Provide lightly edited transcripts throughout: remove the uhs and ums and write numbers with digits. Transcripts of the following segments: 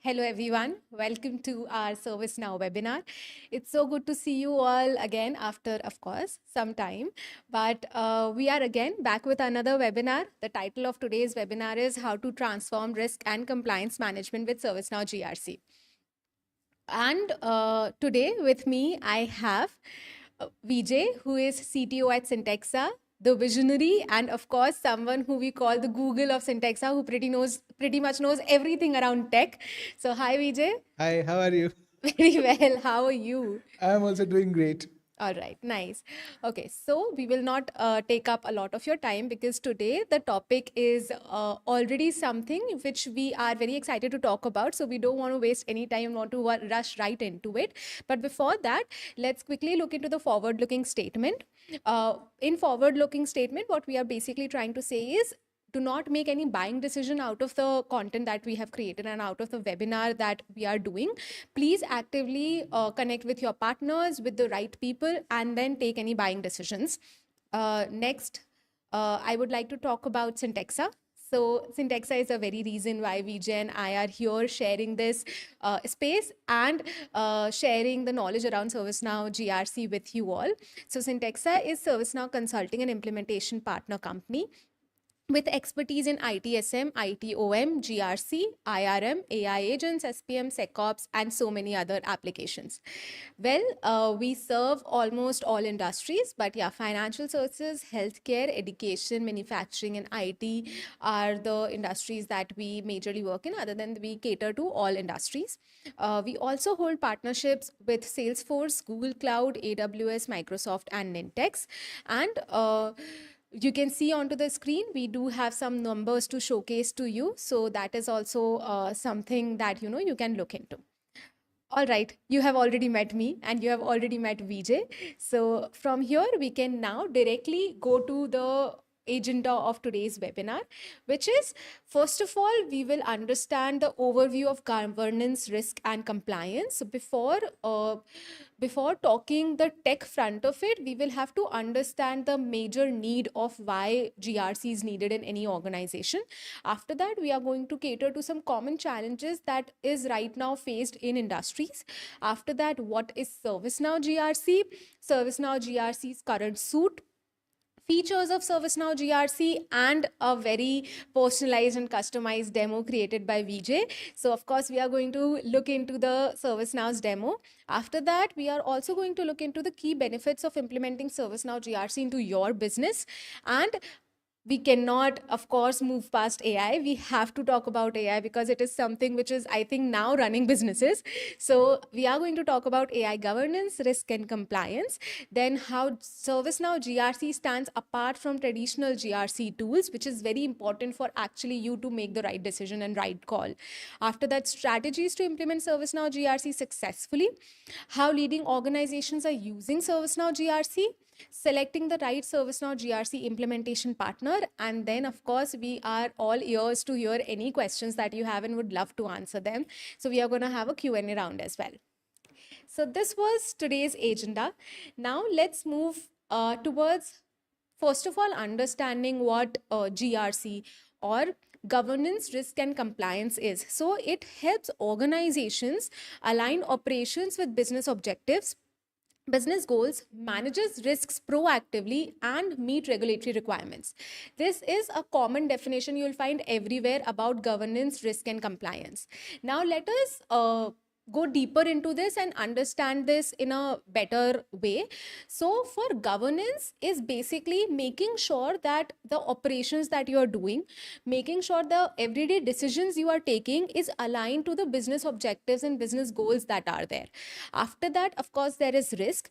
Hello everyone, welcome to our ServiceNow webinar. It's so good to see you all again after, of course, some time. But we are again back with another webinar. The title of today's webinar is How to Transform Risk and Compliance Management with ServiceNow GRC. And today with me, I have Vijay, who is CTO at Cyntexa, the visionary, and of course, someone who we call the Google of Cyntexa, who pretty much knows everything around tech. So, hi, Vijay. Hi, how are you? Very well. How are you? I'm also doing great. All right, nice. Okay, so we will not take up a lot of your time because today the topic is already something which we are very excited to talk about. So we don't want to waste any time, want to rush right into it. But before that, let's quickly look into the forward-looking statement. In forward-looking statement, what we are basically trying to say is do not make any buying decision out of the content that we have created and out of the webinar that we are doing. Please actively connect with your partners, with the right people, and then take any buying decisions. Next, I would like to talk about Cyntexa. So Cyntexa is a very reason why Vijay and I are here sharing this space and sharing the knowledge around ServiceNow GRC with you all. So Cyntexa is ServiceNow Consulting and Implementation Partner Company with expertise in ITSM, ITOM, GRC, IRM, AI agents, SPM, SecOps, and so many other applications. Well, we serve almost all industries, but yeah, financial services, healthcare, education, manufacturing, and IT are the industries that we majorly work in. Other than we cater to all industries. We also hold partnerships with Salesforce, Google Cloud, AWS, Microsoft, and Nintex. And you can see onto the screen, we do have some numbers to showcase to you. So that is also something that, you can look into. All right, you have already met me and you have already met Vijay. So from here, we can now directly go to the agenda of today's webinar, which is, first of all, we will understand the overview of governance, risk, and compliance. So before talking the tech front of it, we will have to understand the major need of why GRC is needed in any organization. After that, we are going to cater to some common challenges that is right now faced in industries. After that, what is ServiceNow GRC? ServiceNow GRC's current suite, features of ServiceNow GRC, and a very personalized and customized demo created by Vijay. So of course, we are going to look into the ServiceNow's demo. After that, we are also going to look into the key benefits of implementing ServiceNow GRC into your business. And we cannot, of course, move past AI. We have to talk about AI because it is something which is, I think, now running businesses. So we are going to talk about AI governance, risk, and compliance. Then how ServiceNow GRC stands apart from traditional GRC tools, which is very important for actually you to make the right decision and right call. After that, strategies to implement ServiceNow GRC successfully, how leading organizations are using ServiceNow GRC, selecting the right ServiceNow GRC implementation partner, and then of course we are all ears to hear any questions that you have and would love to answer them. So we are going to have a Q&A round as well. So this was today's agenda. Now let's move towards, first of all, understanding what GRC or governance, risk, and compliance is. So it helps organizations align operations with business objectives, business goals, manages risks proactively, and meet regulatory requirements. This is a common definition you'll find everywhere about governance, risk, and compliance. Now let us go deeper into this and understand this in a better way. So for governance is basically making sure that the operations that you are doing, making sure the everyday decisions you are taking is aligned to the business objectives and business goals that are there. After that, of course, there is risk,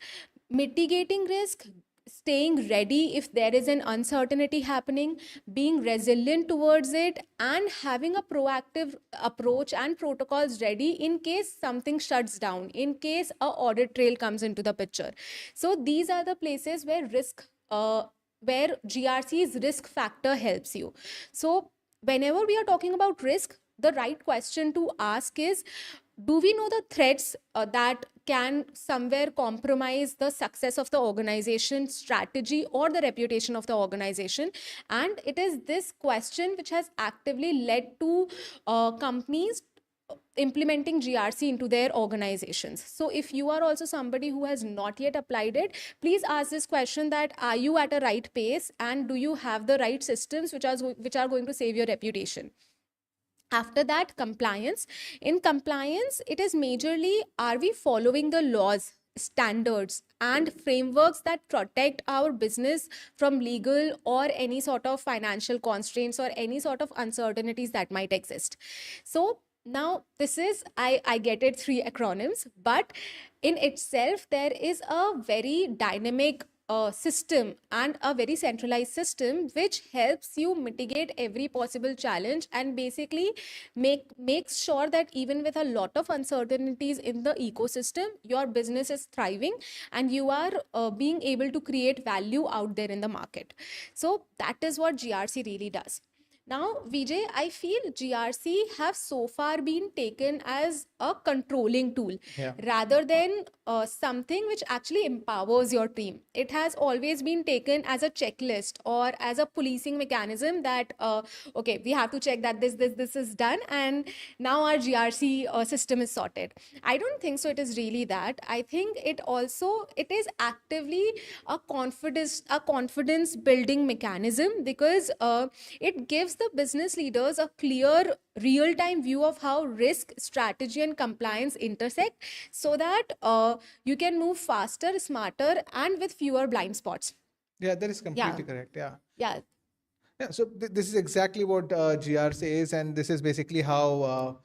mitigating risk, staying ready if there is an uncertainty happening, being resilient towards it, and having a proactive approach and protocols ready in case something shuts down, in case a audit trail comes into the picture. So these are the places where where GRC's risk factor helps you. So whenever we are talking about risk, the right question to ask is, do we know the threats that can somewhere compromise the success of the organization strategy or the reputation of the organization? And it is this question which has actively led to companies implementing GRC into their organizations. So if you are also somebody who has not yet applied it, please ask this question: that are you at a right pace, and do you have the right systems which are going to save your reputation? After that, compliance. In compliance, it is majorly, are we following the laws, standards and frameworks that protect our business from legal or any sort of financial constraints or any sort of uncertainties that might exist? So now this is, I get it, three acronyms, but in itself there is a very dynamic system and a very centralized system which helps you mitigate every possible challenge, and basically makes sure that even with a lot of uncertainties in the ecosystem, your business is thriving and you are being able to create value out there in the market. So that is what GRC really does. Now, Vijay, I feel GRC have so far been taken as a controlling tool Yeah. rather than something which actually empowers your team. It has always been taken as a checklist or as a policing mechanism that, okay, we have to check that this is done, and now our GRC system is sorted. I don't think so. It is really that. I think it is actively a confidence building mechanism, because it gives the business leaders a clear real time view of how risk, strategy and compliance intersect, so that you can move faster, smarter and with fewer blind spots. Yeah, that is Yeah. completely correct. Yeah. Yeah. Yeah. So this is exactly what GRC is, and this is basically how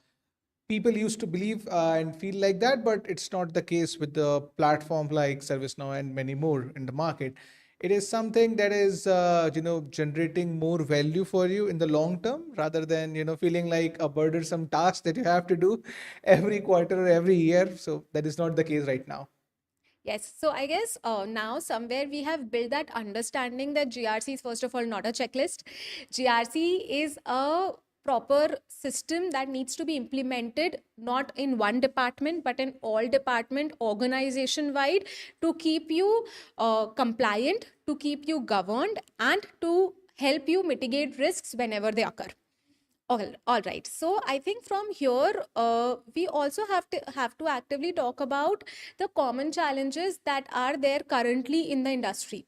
people used to believe and feel like that, but it's not the case with the platform like ServiceNow and many more in the market. It is something that is, generating more value for you in the long term, rather than, feeling like a burdensome task that you have to do every quarter or every year. So that is not the case right now. Yes. So I guess now somewhere we have built that understanding that GRC is first of all not a checklist. GRC is a proper system that needs to be implemented not in one department but in all department, organization wide, to keep you compliant, to keep you governed and to help you mitigate risks whenever they occur. All right. So I think from here, we also have to actively talk about the common challenges that are there currently in the industry.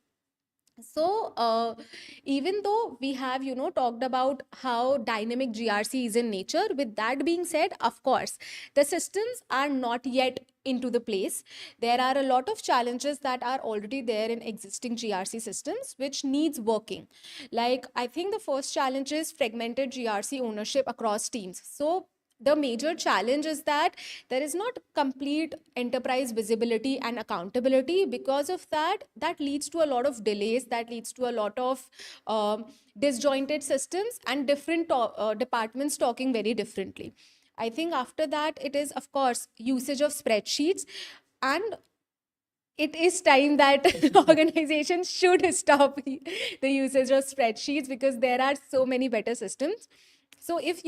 So even though we have talked about how dynamic GRC is in nature, with that being said, of course the systems are not yet into the place. There are a lot of challenges that are already there in existing GRC systems which needs working. Like, I think the first challenge is fragmented GRC ownership across teams. So the major challenge is that there is not complete enterprise visibility and accountability. Because of that, that leads to a lot of delays, that leads to a lot of disjointed systems and different departments talking very differently. I think after that, it is of course usage of spreadsheets, and it is time that organizations should stop the usage of spreadsheets, because there are so many better systems. So if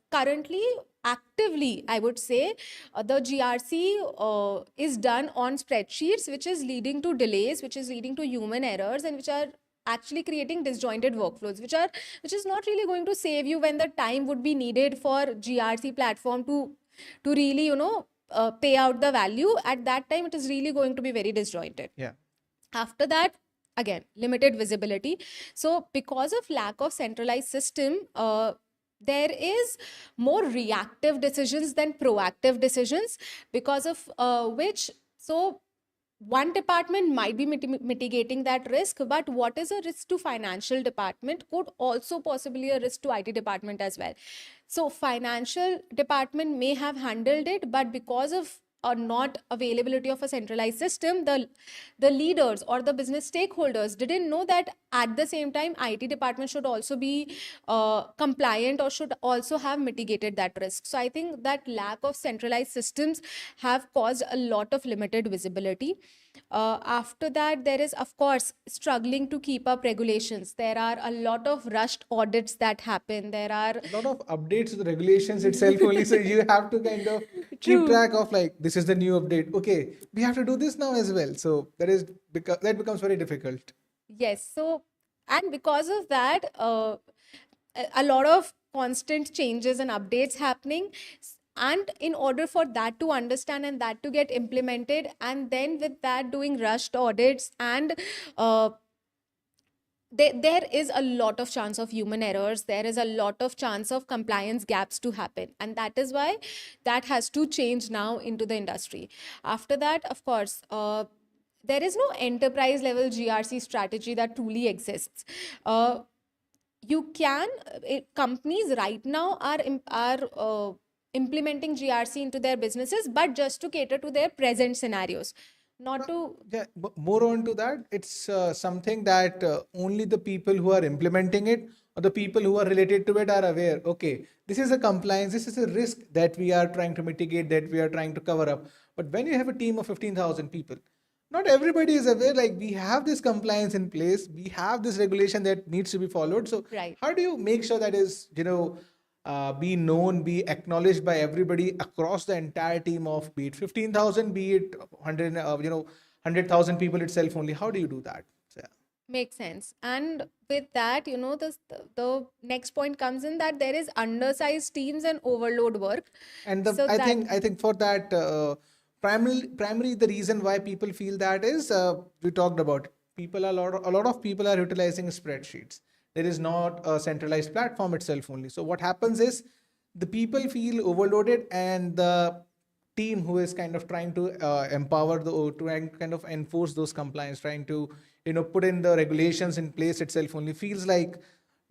currently actively, I would say, the GRC is done on spreadsheets, which is leading to delays, which is leading to human errors, and which are actually creating disjointed workflows, which is not really going to save you when the time would be needed for GRC platform to really pay out the value. At that time, it is really going to be very disjointed. Yeah. After that, again, limited visibility. So because of lack of centralized system, there is more reactive decisions than proactive decisions, because of which, so one department might be mitigating that risk, but what is a risk to financial department could also possibly a risk to IT department as well. So financial department may have handled it, but because of a not availability of a centralized system, the leaders or the business stakeholders didn't know that at the same time IT department should also be compliant or should also have mitigated that risk. So I think that lack of centralized systems have caused a lot of limited visibility. After that, there is of course struggling to keep up regulations. There are a lot of rushed audits that happen. There are A lot of updates to the regulations itself only, so you have to kind of keep true. track of, like, this is the new update, okay, we have to do this now as well. So that becomes very difficult. Yes. So, and because of that, a lot of constant changes and updates happening. And in order for that to understand and that to get implemented, and then with that doing rushed audits, and uh, there is a lot of chance of human errors, there is a lot of chance of compliance gaps to happen, and that is why that has to change now into the industry. After that, of course, there is no enterprise level GRC strategy that truly exists. You can Companies right now are implementing GRC into their businesses, but just to cater to their present scenarios, not Well, to. yeah, but more on to that, it's something that only the people who are implementing it or the people who are related to it are aware. Okay, this is a compliance, this is a risk that we are trying to mitigate, that we are trying to cover up. But when you have a team of 15,000 people, not everybody is aware. Like, we have this compliance in place, we have this regulation that needs to be followed. So Right. how do you make sure that is, be known, be acknowledged by everybody across the entire team of, be it 15,000, be it 100, 100,000 people itself only? How do you do that? So, yeah. Makes sense. And with that, the next point comes in that there is undersized teams and overload work. And So that. I think for that, primary the reason why people feel that is, we talked about it. People, a lot of people are utilizing spreadsheets. There is not a centralized platform itself only. So what happens is, the people feel overloaded, and the team who is kind of trying to empower kind of enforce those compliance, trying to put in the regulations in place itself only, feels like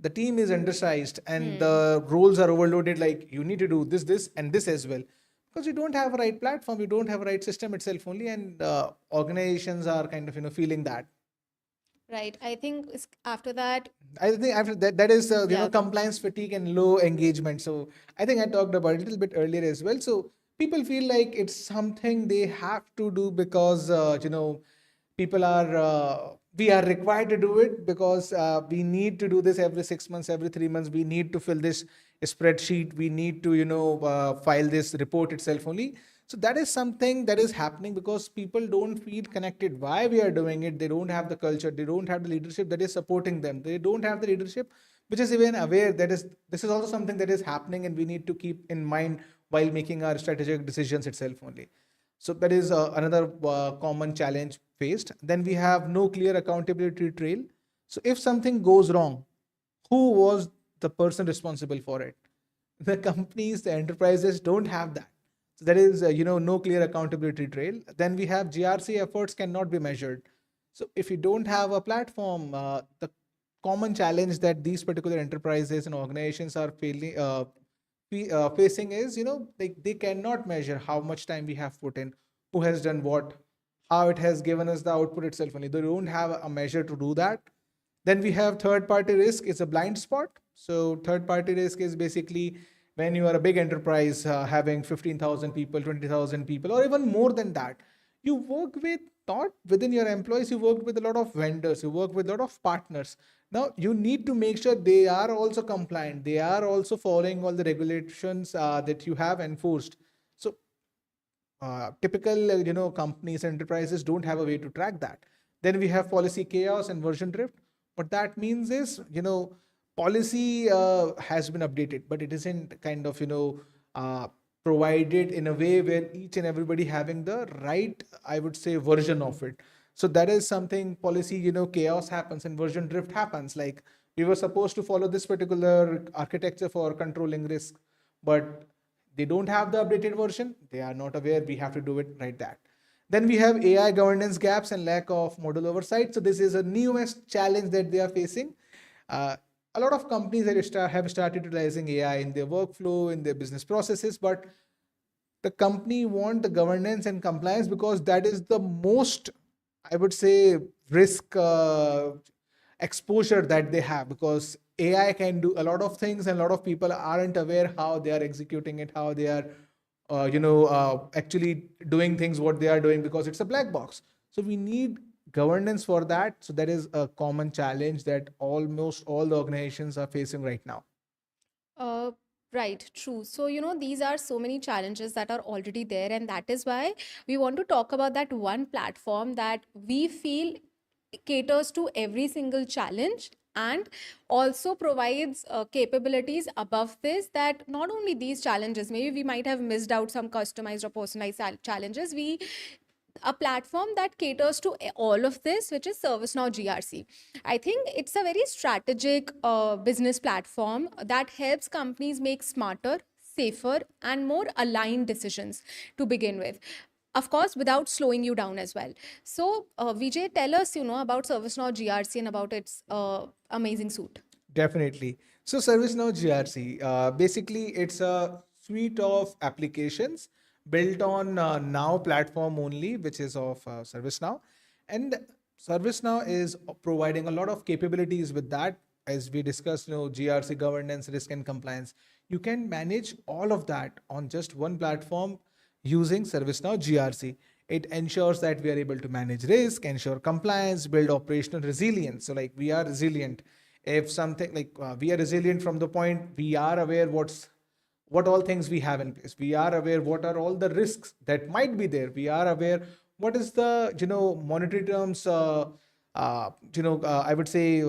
the team is undersized and the roles are overloaded. Like, you need to do this and this as well, because you don't have a right platform, you don't have a right system itself only, and organizations are kind of feeling that. Right. I think after that. I think after that, that is Yeah. compliance fatigue and low engagement. So I think I talked about it a little bit earlier as well. So people feel like it's something they have to do because people are we are required to do it because we need to do this every 6 months, every 3 months. We need to fill this spreadsheet. We need to file this report itself only. So that is something that is happening because people don't feel connected. Why we are doing it? They don't have the culture. They don't have the leadership that is supporting them. They don't have the leadership which is even aware that is this is also something that is happening, and we need to keep in mind while making our strategic decisions itself only. So that is another common challenge faced. Then we have no clear accountability trail. So if something goes wrong, who was the person responsible for it? The companies, the enterprises don't have that. So there is no clear accountability trail. Then we have GRC efforts cannot be measured. So if you don't have a platform, the common challenge that these particular enterprises and organizations are facing is, they cannot measure how much time we have put in, who has done what, how it has given us the output itself only. They don't have a measure to do that. Then we have third party risk. It's a blind spot. So third party risk is basically when you are a big enterprise having 15,000 people, 20,000 people, or even more than that. You work with, not within your employees, you work with a lot of vendors, you work with a lot of partners. Now you need to make sure they are also compliant, they are also following all the regulations that you have enforced. So typical companies, enterprises don't have a way to track that. Then we have policy chaos and version drift. What that means is, policy has been updated, but it isn't kind of provided in a way where each and everybody having the right, I would say, version of it. So that is something, policy chaos happens and version drift happens. Like, we were supposed to follow this particular architecture for controlling risk, but they don't have the updated version, they are not aware, we have to do it right that. Then we have AI governance gaps and lack of model oversight. So this is a newest challenge that they are facing. uh, a lot of companies have started utilizing AI in their workflow, in their business processes, but the company want the governance and compliance because that is the most, I would say, risk exposure that they have, because AI can do a lot of things and a lot of people aren't aware how they are executing it, how they are actually doing things what they are doing, because it's a black box. So we need governance for that. So that is a common challenge that almost all the organizations are facing right now. Uh, right, true. So, these are so many challenges that are already there, and that is why we want to talk about that one platform that we feel caters to every single challenge and also provides capabilities above this, that not only these challenges, maybe we might have missed out some customized or personalized challenges, we a platform that caters to all of this, which is ServiceNow GRC. I think it's a very strategic business platform that helps companies make smarter, safer, and more aligned decisions to begin with. Of course, without slowing you down as well. So, Vijay, tell us, about ServiceNow GRC and about its amazing suite. Definitely. So ServiceNow GRC, basically it's a suite of applications built on Now platform only, which is of ServiceNow. And ServiceNow is providing a lot of capabilities with that. As we discussed, GRC governance, risk and compliance. You can manage all of that on just one platform using ServiceNow GRC. It ensures that we are able to manage risk, ensure compliance, build operational resilience. So like we are resilient. If something like we are resilient from the point we are aware what all things we have in place. We are aware what are all the risks that might be there. We are aware what is the monetary terms. I would say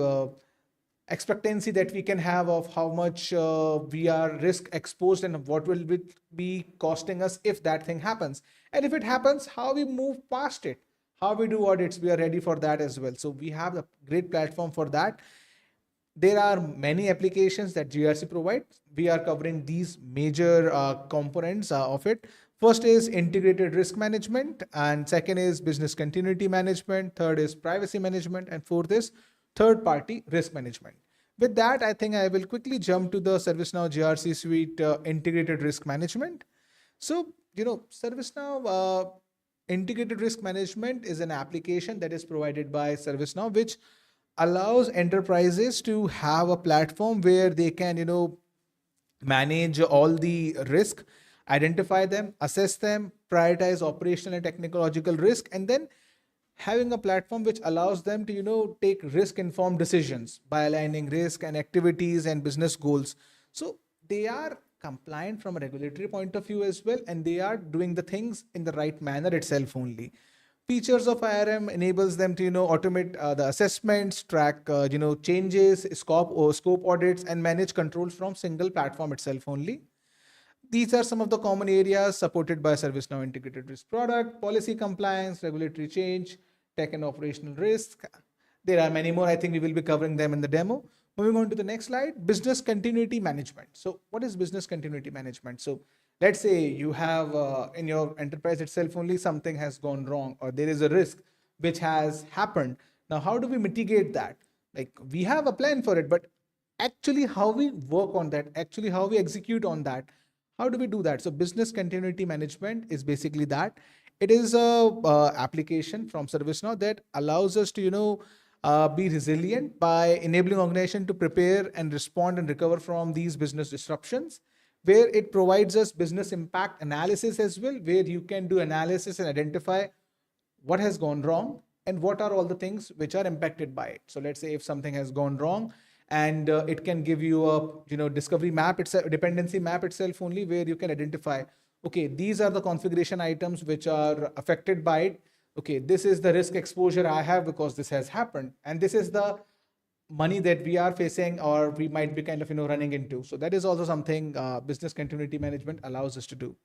expectancy that we can have of how much we are risk exposed and what will it be costing us if that thing happens. And if it happens, how we move past it, how we do audits, we are ready for that as well. So we have a great platform for that. There are many applications that GRC provides. We are covering these major components of it. First is integrated risk management, and second is business continuity management. Third is privacy management, and fourth is third party risk management. With that, I think I will quickly jump to the ServiceNow GRC Suite integrated risk management. So, ServiceNow integrated risk management is an application that is provided by ServiceNow, which allows enterprises to have a platform where they can manage all the risk, identify them, assess them, prioritize operational and technological risk, and then having a platform which allows them to take risk informed decisions by aligning risk and activities and business goals. So they are compliant from a regulatory point of view as well, and they are doing the things in the right manner itself only. Features of IRM enables them to automate the assessments, track changes, scope audits, and manage controls from single platform itself only. These are some of the common areas supported by ServiceNow integrated risk product: policy compliance, regulatory change, tech and operational risk. There are many more. I think we will be covering them in the demo. Moving on to the next slide, business continuity management. So what is business continuity management? So let's say you have in your enterprise itself only something has gone wrong, or there is a risk which has happened. Now, how do we mitigate that? Like we have a plan for it, but actually how we work on that, actually how we execute on that, how do we do that? So business continuity management is basically that. It is a application from ServiceNow that allows us to be resilient by enabling organization to prepare and respond and recover from these business disruptions, where it provides us business impact analysis as well, where you can do analysis and identify what has gone wrong and what are all the things which are impacted by it. So let's say if something has gone wrong, and it can give you a discovery map itself, dependency map itself only, where you can identify, okay, these are the configuration items which are affected by it. Okay, this is the risk exposure I have because this has happened, and this is the money that we are facing or we might be kind of running into. So that is also something business continuity management allows us to do.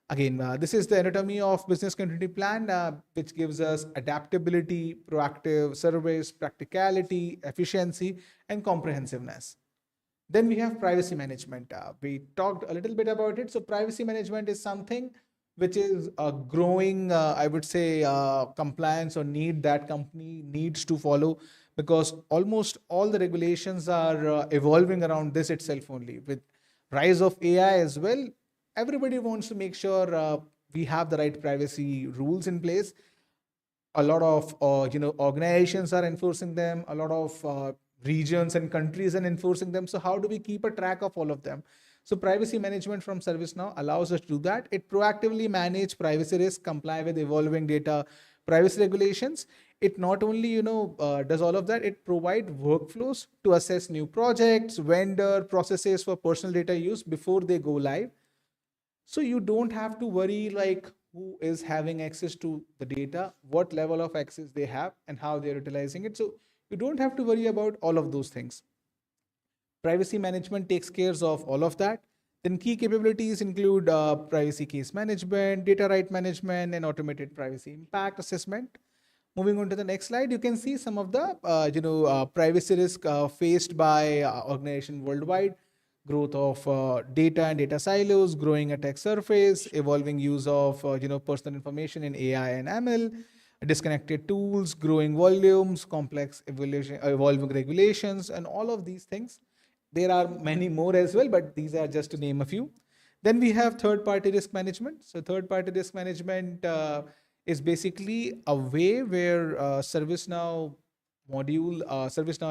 Again, this is the anatomy of business continuity plan, which gives us adaptability, proactive service, practicality, efficiency, and comprehensiveness. Then we have privacy management. We talked a little bit about it. So privacy management is something which is a growing, I would say, compliance or need that company needs to follow, because almost all the regulations are evolving around this itself only. With rise of AI as well, everybody wants to make sure we have the right privacy rules in place. A lot of organizations are enforcing them. A lot of regions and countries are enforcing them. So how do we keep a track of all of them? So privacy management from ServiceNow allows us to do that. It proactively manage privacy risk, comply with evolving data privacy regulations. It not only does all of that, it provide workflows to assess new projects, vendor processes for personal data use before they go live. So you don't have to worry like who is having access to the data, what level of access they have, and how they're utilizing it. So You don't have to worry about all of those things. Privacy management takes care of all of that. Then key capabilities include privacy case management, data right management, and automated privacy impact assessment. Moving on to the next slide, you can see some of the privacy risk faced by organization worldwide. Growth of data and data silos, growing attack surface, evolving use of personal information in AI and ML, disconnected tools, growing volumes, complex evolving regulations, and all of these things. There are many more as well, but these are just to name a few. Then we have third party risk management. So, third party risk management is basically a way where ServiceNow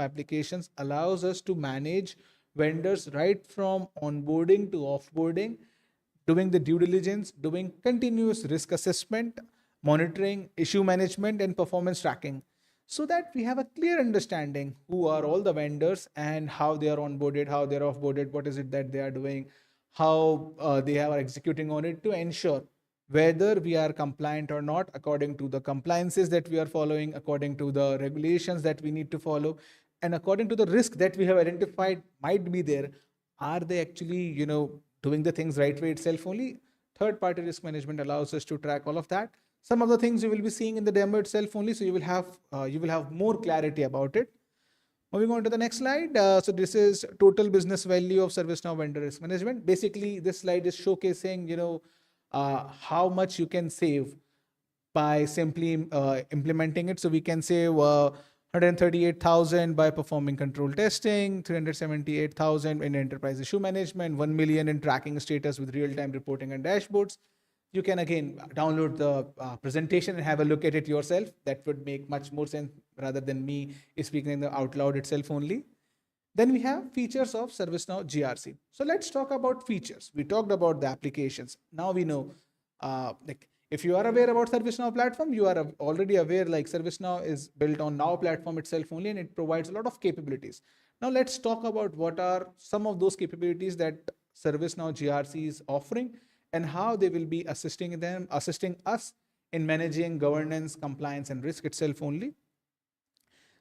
applications allows us to manage vendors right from onboarding to offboarding, doing the due diligence, doing continuous risk assessment, monitoring, issue management, and performance tracking, so that we have a clear understanding who are all the vendors and how they are onboarded, how they're offboarded, what is it that they are doing, how they are executing on it to ensure whether we are compliant or not according to the compliances that we are following, according to the regulations that we need to follow, and according to the risk that we have identified might be there. Are they actually doing the things right way itself only? Third party risk management allows us to track all of that. Some of the things you will be seeing in the demo itself only, so you will have more clarity about it. Moving on to the next slide. So this is total business value of ServiceNow vendor risk management. Basically, this slide is showcasing how much you can save by simply implementing it. So we can save 138,000 by performing control testing, 378,000 in enterprise issue management, 1 million in tracking status with real-time reporting and dashboards. You can again download the presentation and have a look at it yourself. That would make much more sense rather than me speaking out loud itself only. Then we have features of ServiceNow GRC. So let's talk about features. We talked about the applications. Now we know, like if you are aware about ServiceNow platform, you are already aware like ServiceNow is built on Now platform itself only, and it provides a lot of capabilities. Now let's talk about what are some of those capabilities that ServiceNow GRC is offering and how they will be assisting us in managing governance, compliance, and risk itself only.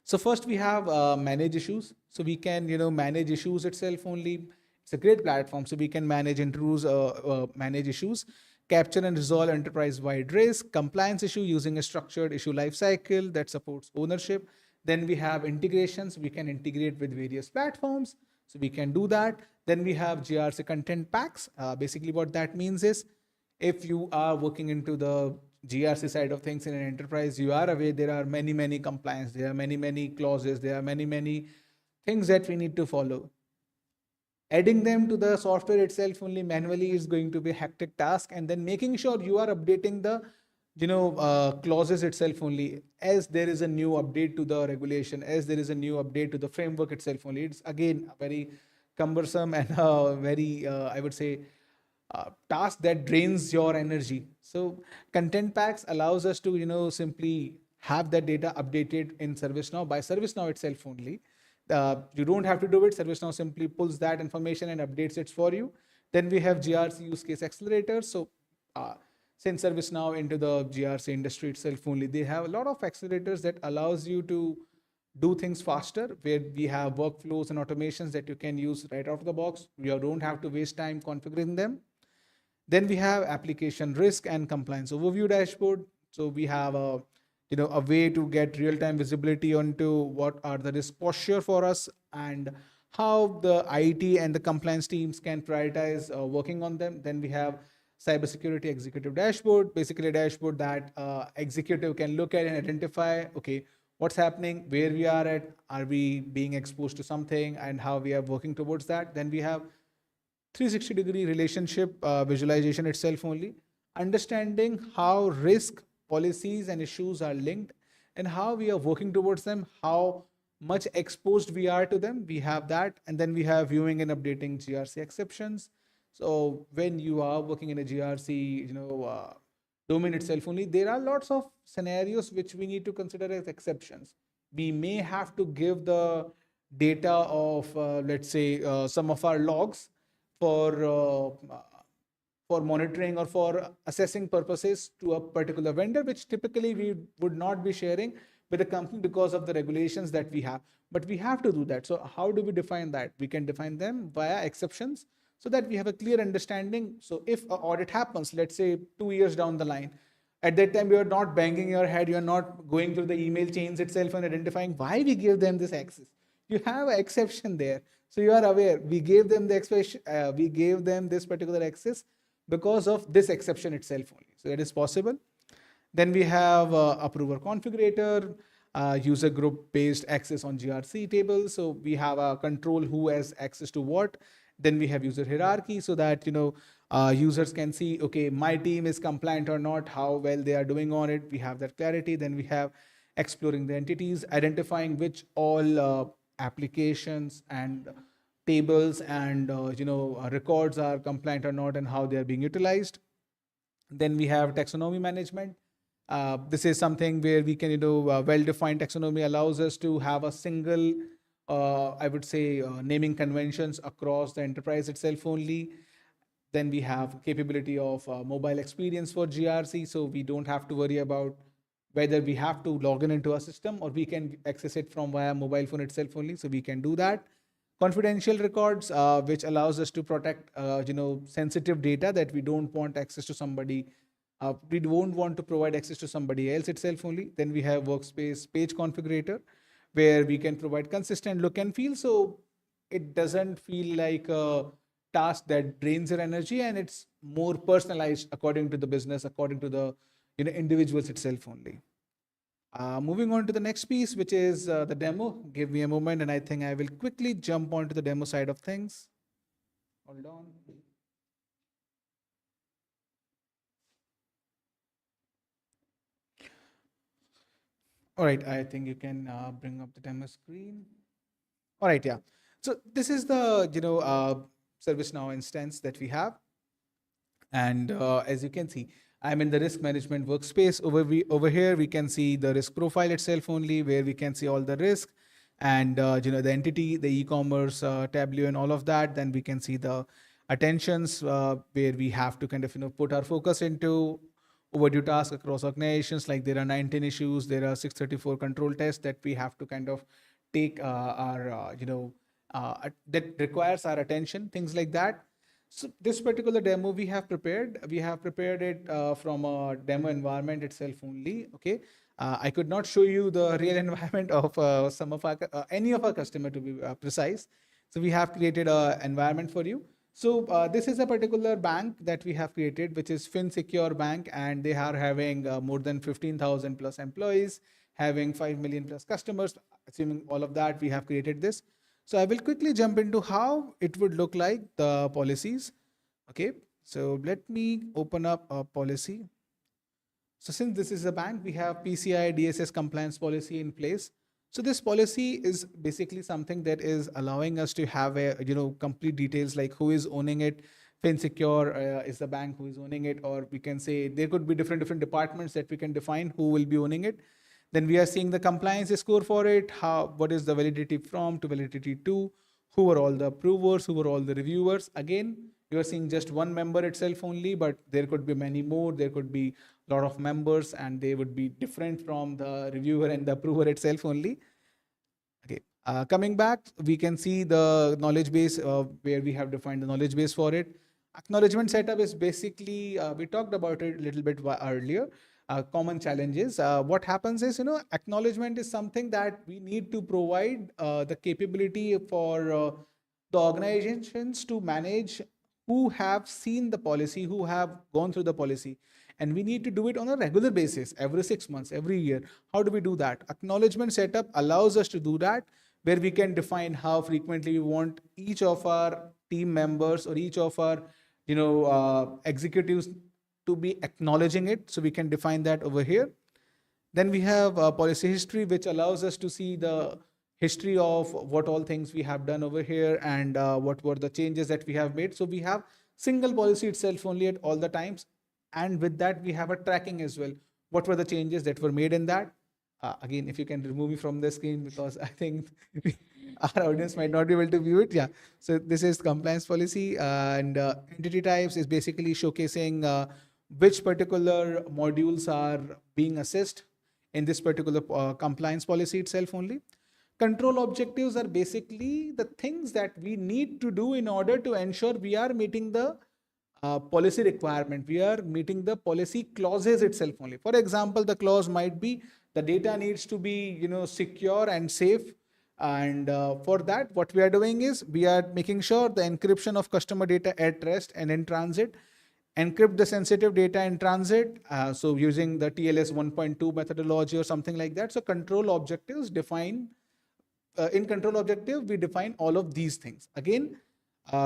So first we have manage issues. So we can manage issues itself only. It's a great platform. So we can manage issues, capture and resolve enterprise-wide risk, compliance issue using a structured issue lifecycle that supports ownership. Then we have integrations. We can integrate with various platforms. So we can do that. Then we have GRC content packs. Basically what that means is if you are working into the GRC side of things in an enterprise, you are aware there are many compliance, there are many clauses, there are many things that we need to follow. Adding them to the software itself only manually is going to be a hectic task, and then making sure you are updating the clauses itself only as there is a new update to the regulation, as there is a new update to the framework itself only. It's again very cumbersome and very I would say task that drains your energy. So content packs allows us to simply have that data updated in ServiceNow by ServiceNow itself only. You don't have to do it. ServiceNow simply pulls that information and updates it for you. Then we have GRC use case accelerators. So since ServiceNow into the GRC industry itself only, they have a lot of accelerators that allows you to do things faster, where we have workflows and automations that you can use right out of the box. You don't have to waste time configuring them. Then we have application risk and compliance overview dashboard. So we have a way to get real-time visibility onto what are the risk posture for us and how the IT and the compliance teams can prioritize working on them. Then we have cybersecurity executive dashboard, basically a dashboard that executive can look at and identify, okay, what's happening, where we are we being exposed to something, and how we are working towards that. Then we have 360-degree relationship visualization itself only, understanding how risk, policies, and issues are linked and how we are working towards them, how much exposed we are to them. We have that. And then we have viewing and updating GRC exceptions. So when you are working in a GRC, domain itself only, there are lots of scenarios which we need to consider as exceptions. We may have to give the data of, let's say, some of our logs for monitoring or for assessing purposes to a particular vendor, which typically we would not be sharing with the company because of the regulations that we have. But we have to do that. So how do we define that? We can define them via exceptions so that we have a clear understanding. So if an audit happens, let's say 2 years down the line, at that time you're not banging your head, you're not going through the email chains itself and identifying why we give them this access. You have an exception there, so you are aware we gave them the expression, we gave them this particular access because of this exception itself only. So it is possible. Then we have approver configurator, user group based access on GRC table. So we have a control who has access to what. Then we have user hierarchy so that users can see, okay, my team is compliant or not, how well they are doing on it. We have that clarity. Then we have exploring the entities, identifying which all applications and tables and records are compliant or not and how they are being utilized. Then we have taxonomy management. This is something where we can, well-defined taxonomy allows us to have a single, I would say, naming conventions across the enterprise itself only. Then we have capability of mobile experience for GRC, so we don't have to worry about whether we have to log in into a system or we can access it from via mobile phone itself only. So we can do that. Confidential records, which allows us to protect, sensitive data that we don't want access to somebody. We don't want to provide access to somebody else itself only. Then we have workspace page configurator, where we can provide consistent look and feel. So it doesn't feel like a task that drains your energy, and it's more personalized according to the business, according to the individuals itself only. Moving on to the next piece, which is the demo. Give me a moment, and I think I will quickly jump onto the demo side of things. Hold on. All right, I think you can bring up the demo screen. All right, yeah. So this is the ServiceNow instance that we have, and as you can see, I'm in the risk management workspace. Over here, we can see the risk profile itself only, where we can see all the risk and the entity, the e-commerce, Tableau, and all of that. Then we can see the attentions where we have to kind of put our focus into overdue tasks across organizations. Like there are 19 issues, there are 634 control tests that we have to kind of take our that requires our attention, things like that. So this particular demo we have prepared it from a demo environment itself only. Okay, I could not show you the real environment of some of our any of our customer, to be precise. So we have created an environment for you. So this is a particular bank that we have created, which is FinSecure Bank, and they are having more than 15,000 plus employees, having 5 million plus customers. Assuming all of that, we have created this. So I will quickly jump into how it would look like, the policies. Okay, so let me open up a policy. So since this is a bank, we have PCI DSS compliance policy in place. So this policy is basically something that is allowing us to have a complete details like who is owning it. FinSecure is the bank who is owning it, or we can say there could be different departments that we can define who will be owning it. Then we are seeing the compliance score for it. What is the validity from to validity to? Who are all the approvers? Who are all the reviewers? Again, you are seeing just one member itself only, but there could be many more. There could be a lot of members, and they would be different from the reviewer and the approver itself only. Okay. Coming back, we can see the knowledge base where we have defined the knowledge base for it. Acknowledgement setup is basically, we talked about it a little bit earlier. Common challenges. What happens is, acknowledgement is something that we need to provide the capability for the organizations to manage who have seen the policy, who have gone through the policy. And we need to do it on a regular basis, every 6 months, every year. How do we do that? Acknowledgement setup allows us to do that, where we can define how frequently we want each of our team members or each of our executives to be acknowledging it. So we can define that over here. Then we have policy history, which allows us to see the history of what all things we have done over here and what were the changes that we have made. So we have single policy itself only at all the times. And with that, we have a tracking as well. What were the changes that were made in that? Again, if you can remove me from the screen, because I think our audience might not be able to view it. Yeah. So this is compliance policy, and entity types is basically showcasing which particular modules are being assessed in this particular compliance policy itself only. Control objectives are basically the things that we need to do in order to ensure we are meeting the policy requirement. We are meeting the policy clauses itself only. For example, the clause might be the data needs to be, secure and safe. And for that, what we are doing is we are making sure the encryption of customer data at rest and in transit, encrypt the sensitive data in transit. So using the TLS 1.2 methodology or something like that. So control objectives define in control objective, we define all of these things. Again,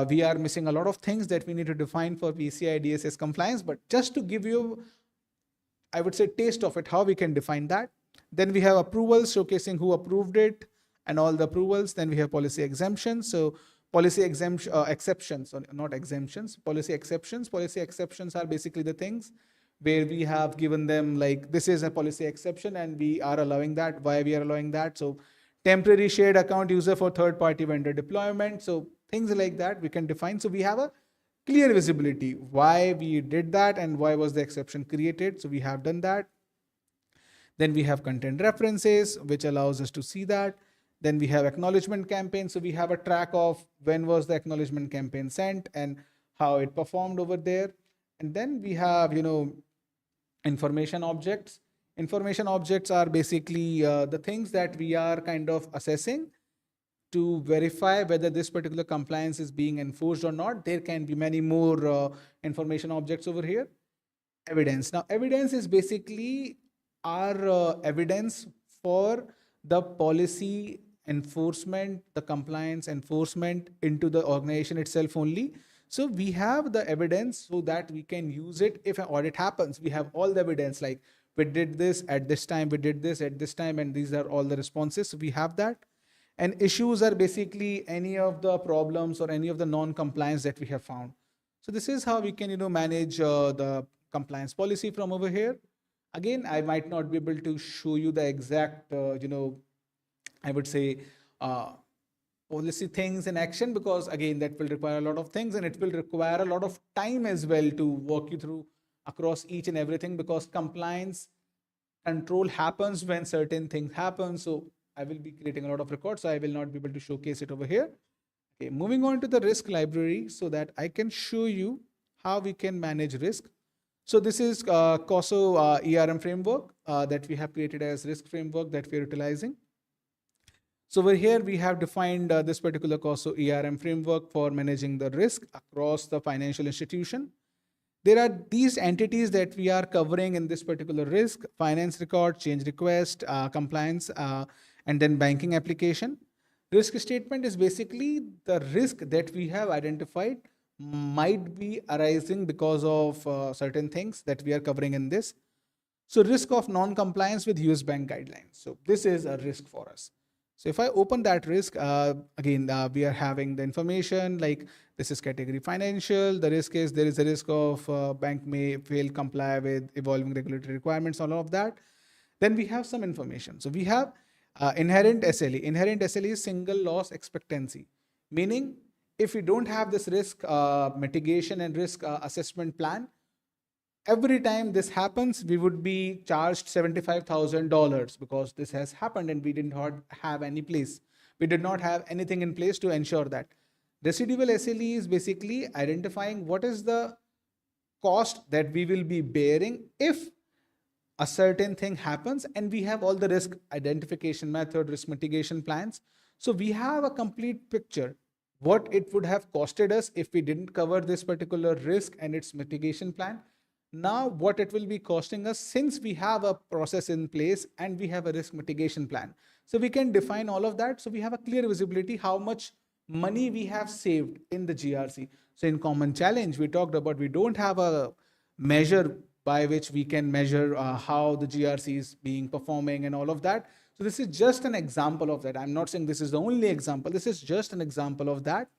we are missing a lot of things that we need to define for PCI DSS compliance, but just to give you, I would say, taste of it, how we can define that. Then we have approvals showcasing who approved it and all the approvals. Then we have policy exemptions. So policy exceptions, or not exemptions, policy exceptions. Policy exceptions are basically the things where we have given them like, this is a policy exception and we are allowing that, why we are allowing that. So temporary shared account user for third-party vendor deployment. So things like that we can define. So we have a clear visibility why we did that and why was the exception created. So we have done that. Then we have content references, which allows us to see that. Then we have acknowledgement campaign. So we have a track of when was the acknowledgement campaign sent and how it performed over there. And then we have, information objects. Information objects are basically the things that we are kind of assessing to verify whether this particular compliance is being enforced or not. There can be many more information objects over here. Evidence. Now, evidence is basically our evidence for the policy enforcement, the compliance enforcement into the organization itself only. So we have the evidence so that we can use it if an audit happens. We have all the evidence like we did this at this time, we did this at this time, and these are all the responses. So we have that. And issues are basically any of the problems or any of the non-compliance that we have found. So this is how we can, manage the compliance policy from over here. Again, I might not be able to show you the exact, I would say, policy things in action, because again, that will require a lot of things and it will require a lot of time as well to walk you through across each and everything, because compliance control happens when certain things happen. So I will be creating a lot of records, so I will not be able to showcase it over here. Okay, moving on to the risk library so that I can show you how we can manage risk. So this is COSO ERM framework that we have created as risk framework that we are utilizing. So over here, we have defined this particular COSO ERM framework for managing the risk across the financial institution. There are these entities that we are covering in this particular risk: finance record, change request, compliance, and then banking application. Risk statement is basically the risk that we have identified might be arising because of certain things that we are covering in this. So risk of non-compliance with US bank guidelines. So this is a risk for us. So if I open that risk, again, we are having the information like this is category financial. The risk is there is a risk of bank may fail comply with evolving regulatory requirements, all of that. Then we have some information. So we have inherent SLE. Inherent SLE is single loss expectancy, meaning if we don't have this risk mitigation and risk assessment plan, every time this happens, we would be charged $75,000 because this has happened and we did not have any place. We did not have anything in place to ensure that. Residual SLE is basically identifying what is the cost that we will be bearing if a certain thing happens, and we have all the risk identification method, risk mitigation plans. So we have a complete picture what it would have costed us if we didn't cover this particular risk and its mitigation plan. Now, what it will be costing us since we have a process in place and we have a risk mitigation plan. So we can define all of that. So we have a clear visibility how much money we have saved in the GRC. So in common challenge, we talked about we don't have a measure by which we can measure how the GRC is being performing and all of that. So this is just an example of that. I'm not saying this is the only example. This is just an example of that.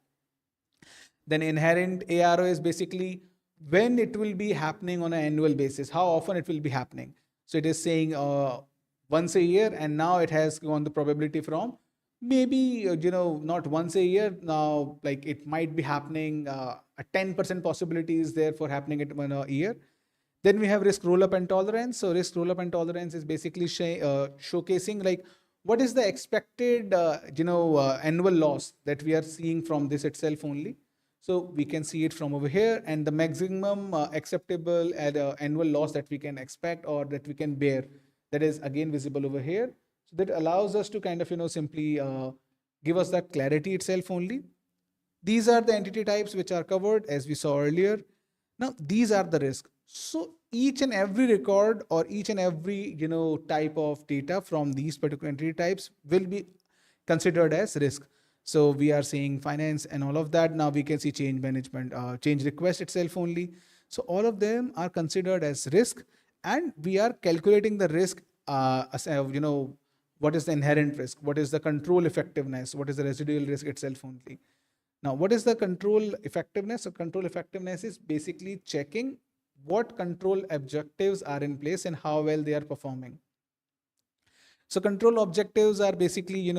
Then inherent ARO is basically when it will be happening on an annual basis, how often it will be happening. So it is saying once a year, and now it has gone the probability from maybe, not once a year. Now, like it might be happening, a 10% possibility is there for happening it in a year. Then we have risk roll up and tolerance. So risk roll up and tolerance is basically showcasing like what is the expected annual loss that we are seeing from this itself only. So we can see it from over here, and the maximum acceptable annual loss that we can expect or that we can bear, that is again visible over here. So that allows us to kind of simply give us that clarity itself only. These are the entity types which are covered as we saw earlier. Now these are the risks. So each and every record or each and every type of data from these particular entity types will be considered as risk. So we are seeing finance and all of that. Now we can see change management, change request itself only. So all of them are considered as risk, and we are calculating the risk as what is the inherent risk, what is the control effectiveness, what is the residual risk itself only. Now, what is the control effectiveness? So control effectiveness is basically checking what control objectives are in place and how well they are performing. So control objectives are basically,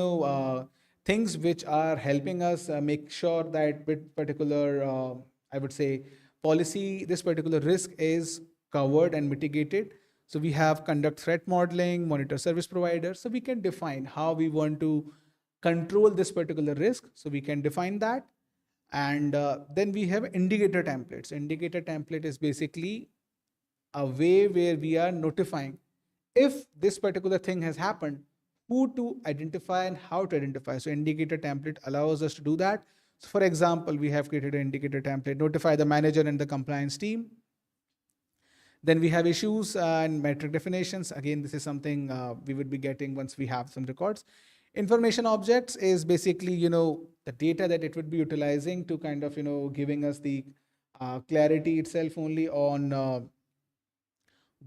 things which are helping us make sure that with particular, I would say, policy, this particular risk is covered and mitigated. So we have conduct threat modeling, monitor service provider. So we can define how we want to control this particular risk. So we can define that. And then we have indicator templates. Indicator template is basically a way where we are notifying if this particular thing has happened, who to identify and how to identify. So indicator template allows us to do that. So for example, we have created an indicator template, notify the manager and the compliance team. Then we have issues and metric definitions. Again, this is something we would be getting once we have some records. Information objects is basically, the data that it would be utilizing to kind of, giving us the clarity itself only on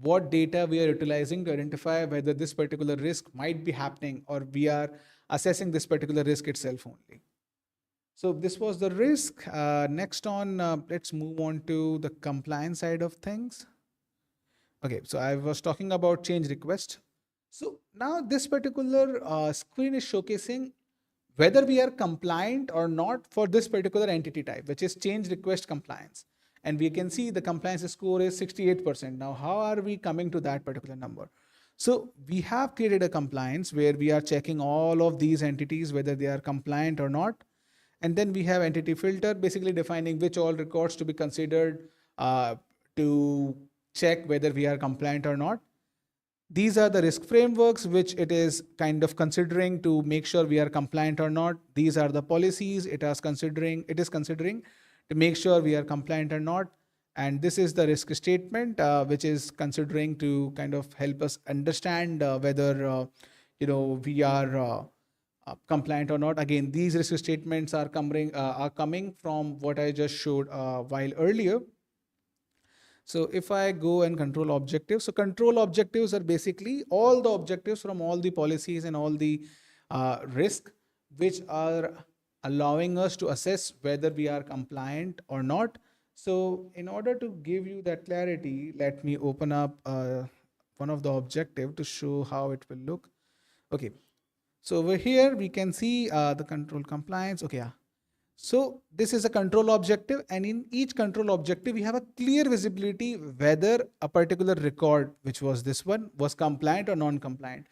what data we are utilizing to identify whether this particular risk might be happening or we are assessing this particular risk itself only. So this was the risk. Next on, let's move on to the compliance side of things. Okay, so I was talking about change request. So now this particular screen is showcasing whether we are compliant or not for this particular entity type, which is change request compliance. And we can see the compliance score is 68%. Now, how are we coming to that particular number? So we have created a compliance where we are checking all of these entities, whether they are compliant or not. And then we have entity filter, basically defining which all records to be considered to check whether we are compliant or not. These are the risk frameworks which it is kind of considering to make sure we are compliant or not. These are the policies it is considering to make sure we are compliant or not. And this is the risk statement which is considering to kind of help us understand whether we are compliant or not. Again, these risk statements are coming from what I just showed a while earlier. So if I go and control objectives, so control objectives are basically all the objectives from all the policies and all the risk which are allowing us to assess whether we are compliant or not. So in order to give you that clarity, let me open up one of the objective to show how it will look. Okay, so over here we can see the control compliance. Okay, yeah. So this is a control objective, and in each control objective, we have a clear visibility whether a particular record, which was this one, was compliant or non-compliant.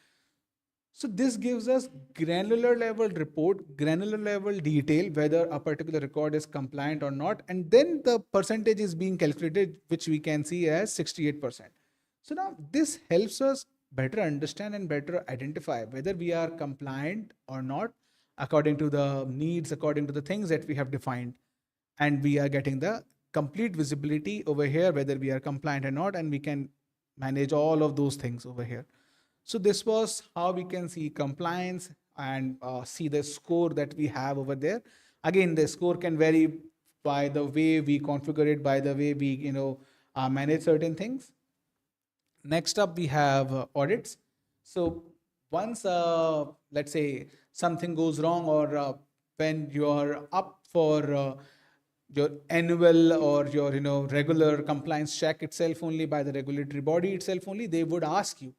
So this gives us granular level report, granular level detail, whether a particular record is compliant or not. And then the percentage is being calculated, which we can see as 68%. So now this helps us better understand and better identify whether we are compliant or not according to the needs, according to the things that we have defined. And we are getting the complete visibility over here, whether we are compliant or not, and we can manage all of those things over here. So this was how we can see compliance and see the score that we have over there. Again, the score can vary by the way we configure it, by the way we manage certain things. Next up, we have audits. So once, let's say, something goes wrong, or when you're up for your annual or your regular compliance check itself only by the regulatory body itself only, they would ask you,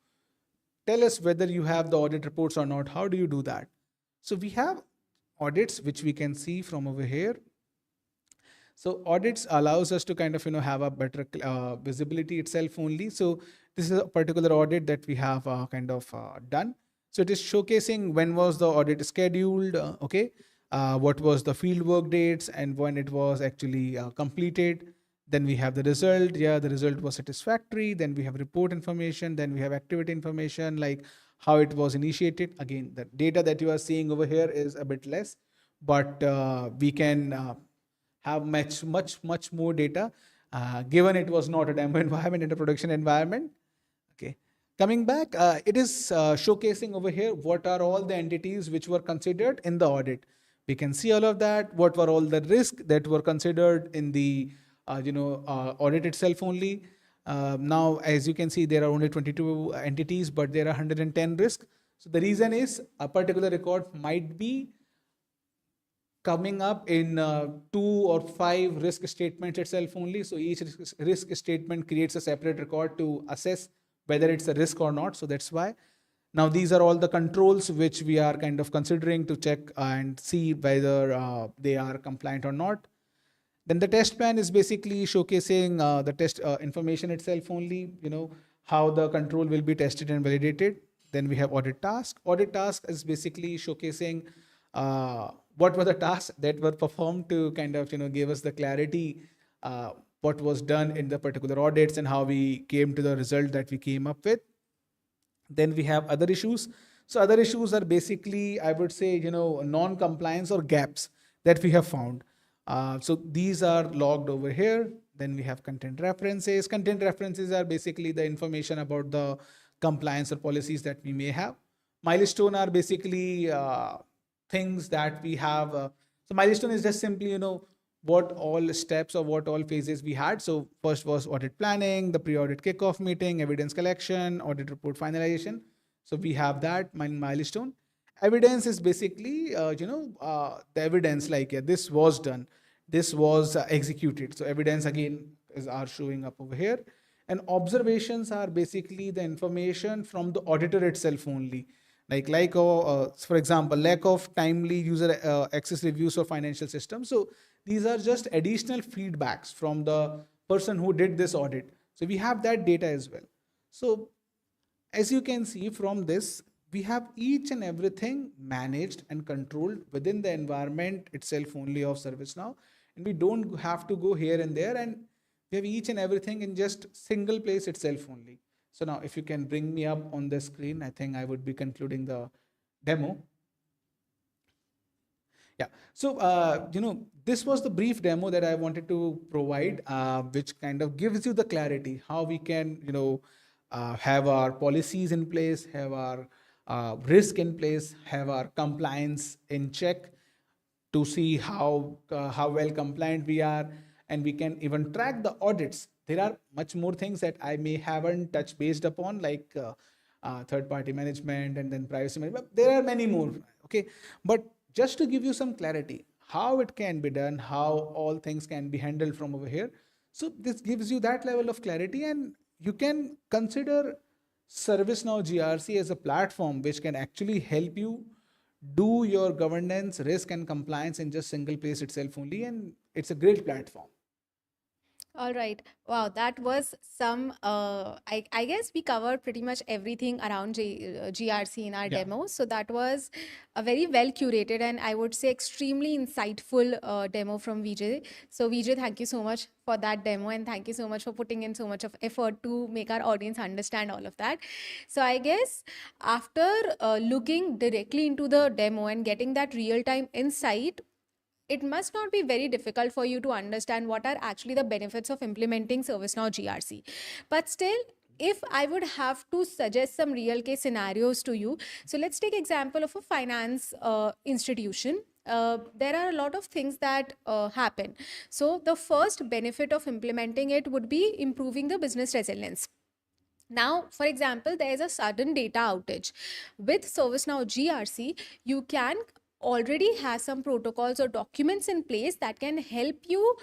tell us whether you have the audit reports or not. How do you do that? So we have audits which we can see from over here. So audits allows us to kind of have a better visibility itself only. So this is a particular audit that we have kind of done. So it is showcasing when was the audit scheduled, okay, what was the field work dates and when it was actually completed. Then we have the result. Yeah, the result was satisfactory. Then we have report information. Then we have activity information, like how it was initiated. Again, the data that you are seeing over here is a bit less, but we can have much more data, given it was not a demo environment and a production environment. Okay. Coming back, it is showcasing over here what are all the entities which were considered in the audit. We can see all of that. What were all the risks that were considered in the audit itself only. Now, as you can see, there are only 22 entities, but there are 110 risks. So the reason is a particular record might be coming up in 2 or 5 risk statements itself only. So each risk statement creates a separate record to assess whether it's a risk or not. So that's why. Now these are all the controls which we are kind of considering to check and see whether they are compliant or not. Then the test plan is basically showcasing the test information itself only, how the control will be tested and validated. Then we have audit task. Audit task is basically showcasing what were the tasks that were performed to kind of, give us the clarity, what was done in the particular audits and how we came to the result that we came up with. Then we have other issues. So other issues are basically, I would say, non-compliance or gaps that we have found. So these are logged over here. Then we have content references. Content references are basically the information about the compliance or policies that we may have. Milestone are basically things that we have. So milestone is just simply, what all steps or what all phases we had. So first was audit planning, the pre-audit kickoff meeting, evidence collection, audit report finalization. So we have that milestone. Evidence is basically, the evidence like, yeah, this was done, this was executed. So evidence again are showing up over here. And observations are basically the information from the auditor itself only. For example, lack of timely user access reviews for financial systems. So these are just additional feedbacks from the person who did this audit. So we have that data as well. So as you can see from this, we have each and everything managed and controlled within the environment itself only of ServiceNow. And we don't have to go here and there, and we have each and everything in just single place itself only. So now if you can bring me up on the screen, I think I would be concluding the demo. Yeah. So, this was the brief demo that I wanted to provide, which kind of gives you the clarity how we can, have our policies in place, have our risk in place, have our compliance in check to see how well compliant we are, and we can even track the audits. There are much more things that I may haven't touched based upon, like third party management and then privacy management. There are many more. Okay, but just to give you some clarity how it can be done, how all things can be handled from over here. So this gives you that level of clarity, and you can consider ServiceNow GRC as a platform which can actually help you do your governance, risk, and compliance in just single place itself only, and it's a great platform. All right. Wow, that was some. I guess we covered pretty much everything around GRC in our Yeah. demo. So that was a very well curated and I would say extremely insightful demo from Vijay. So Vijay, thank you so much for that demo and thank you so much for putting in so much of effort to make our audience understand all of that. So I guess after looking directly into the demo and getting that real time insight, it must not be very difficult for you to understand what are actually the benefits of implementing ServiceNow GRC. But still, if I would have to suggest some real case scenarios to you, so let's take example of a finance institution. There are a lot of things that happen. So the first benefit of implementing it would be improving the business resilience. Now, for example, there is a sudden data outage. With ServiceNow GRC, you can already have some protocols or documents in place that can help you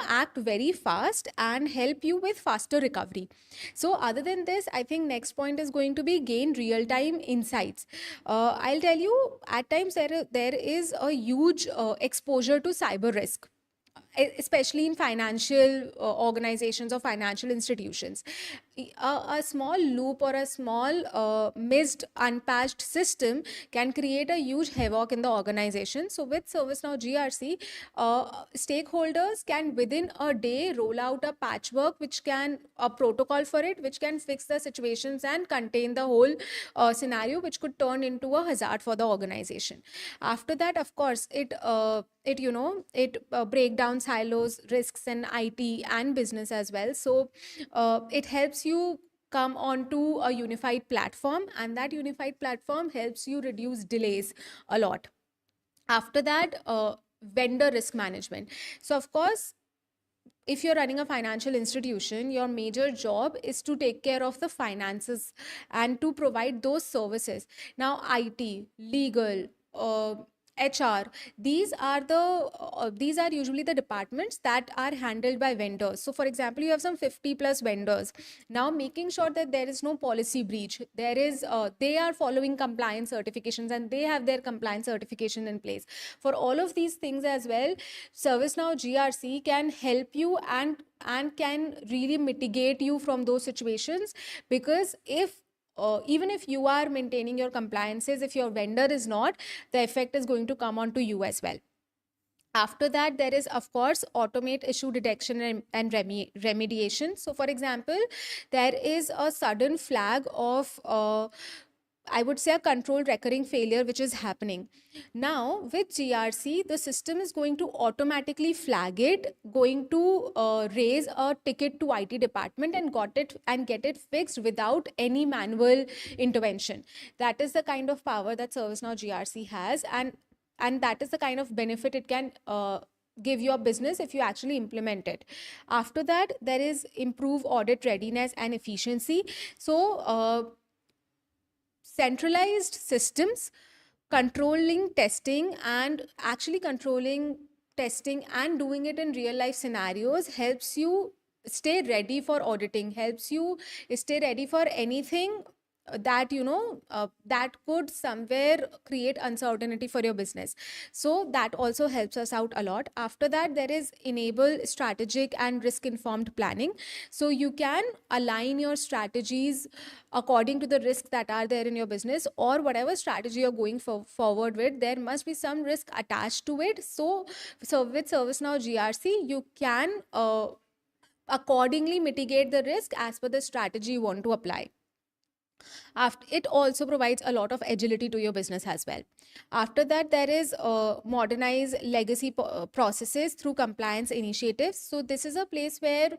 act very fast and help you with faster recovery. So other than this, I think next point is going to be gain real time insights. I'll tell you, at times there is a huge exposure to cyber risk, especially in financial organizations or financial institutions. A small loop or a small missed unpatched system can create a huge havoc in the organization. So with ServiceNow GRC, stakeholders can within a day roll out a patchwork, which can a protocol for it, which can fix the situations and contain the whole scenario, which could turn into a hazard for the organization. After that, of course, it break down silos, risks in IT and business as well. So it helps you come onto a unified platform, and that unified platform helps you reduce delays a lot. After that, vendor risk management. So of course, if you're running a financial institution, your major job is to take care of the finances and to provide those services. Now, IT, legal, HR, these are usually the departments that are handled by vendors. So, for example, you have some 50 plus vendors. Now, making sure that there is no policy breach, they are following compliance certifications and they have their compliance certification in place. For all of these things as well, ServiceNow GRC can help you and can really mitigate you from those situations, because even if you are maintaining your compliances, if your vendor is not, the effect is going to come on to you as well. After that, there is, of course, automate issue detection and remediation. So for example, there is a sudden flag of I would say a controlled recurring failure which is happening. Now, with GRC, the system is going to automatically flag it, going to raise a ticket to IT department and get it fixed without any manual intervention. That is the kind of power that ServiceNow GRC has, and that is the kind of benefit it can give your business if you actually implement it. After that, there is improve audit readiness and efficiency. So centralized systems controlling testing and actually controlling testing and doing it in real life scenarios helps you stay ready for auditing, helps you stay ready for anything that that could somewhere create uncertainty for your business. So that also helps us out a lot. After that, there is enable strategic and risk informed planning. So you can align your strategies according to the risks that are there in your business, or whatever strategy you're going forward with, there must be some risk attached to it. So with ServiceNow GRC, you can accordingly mitigate the risk as per the strategy you want to apply. After it also provides a lot of agility to your business as well. After that, there is modernize legacy processes through compliance initiatives. So this is a place where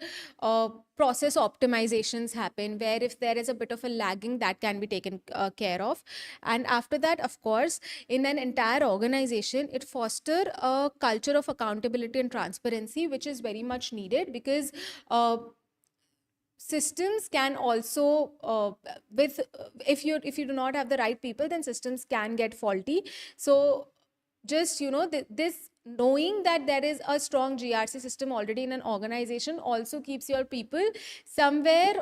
process optimizations happen, where if there is a bit of a lagging, that can be taken care of. And after that, of course, in an entire organization, it foster a culture of accountability and transparency, which is very much needed, because systems can also with if you do not have the right people, then systems can get faulty. So just this knowing that there is a strong GRC system already in an organization also keeps your people somewhere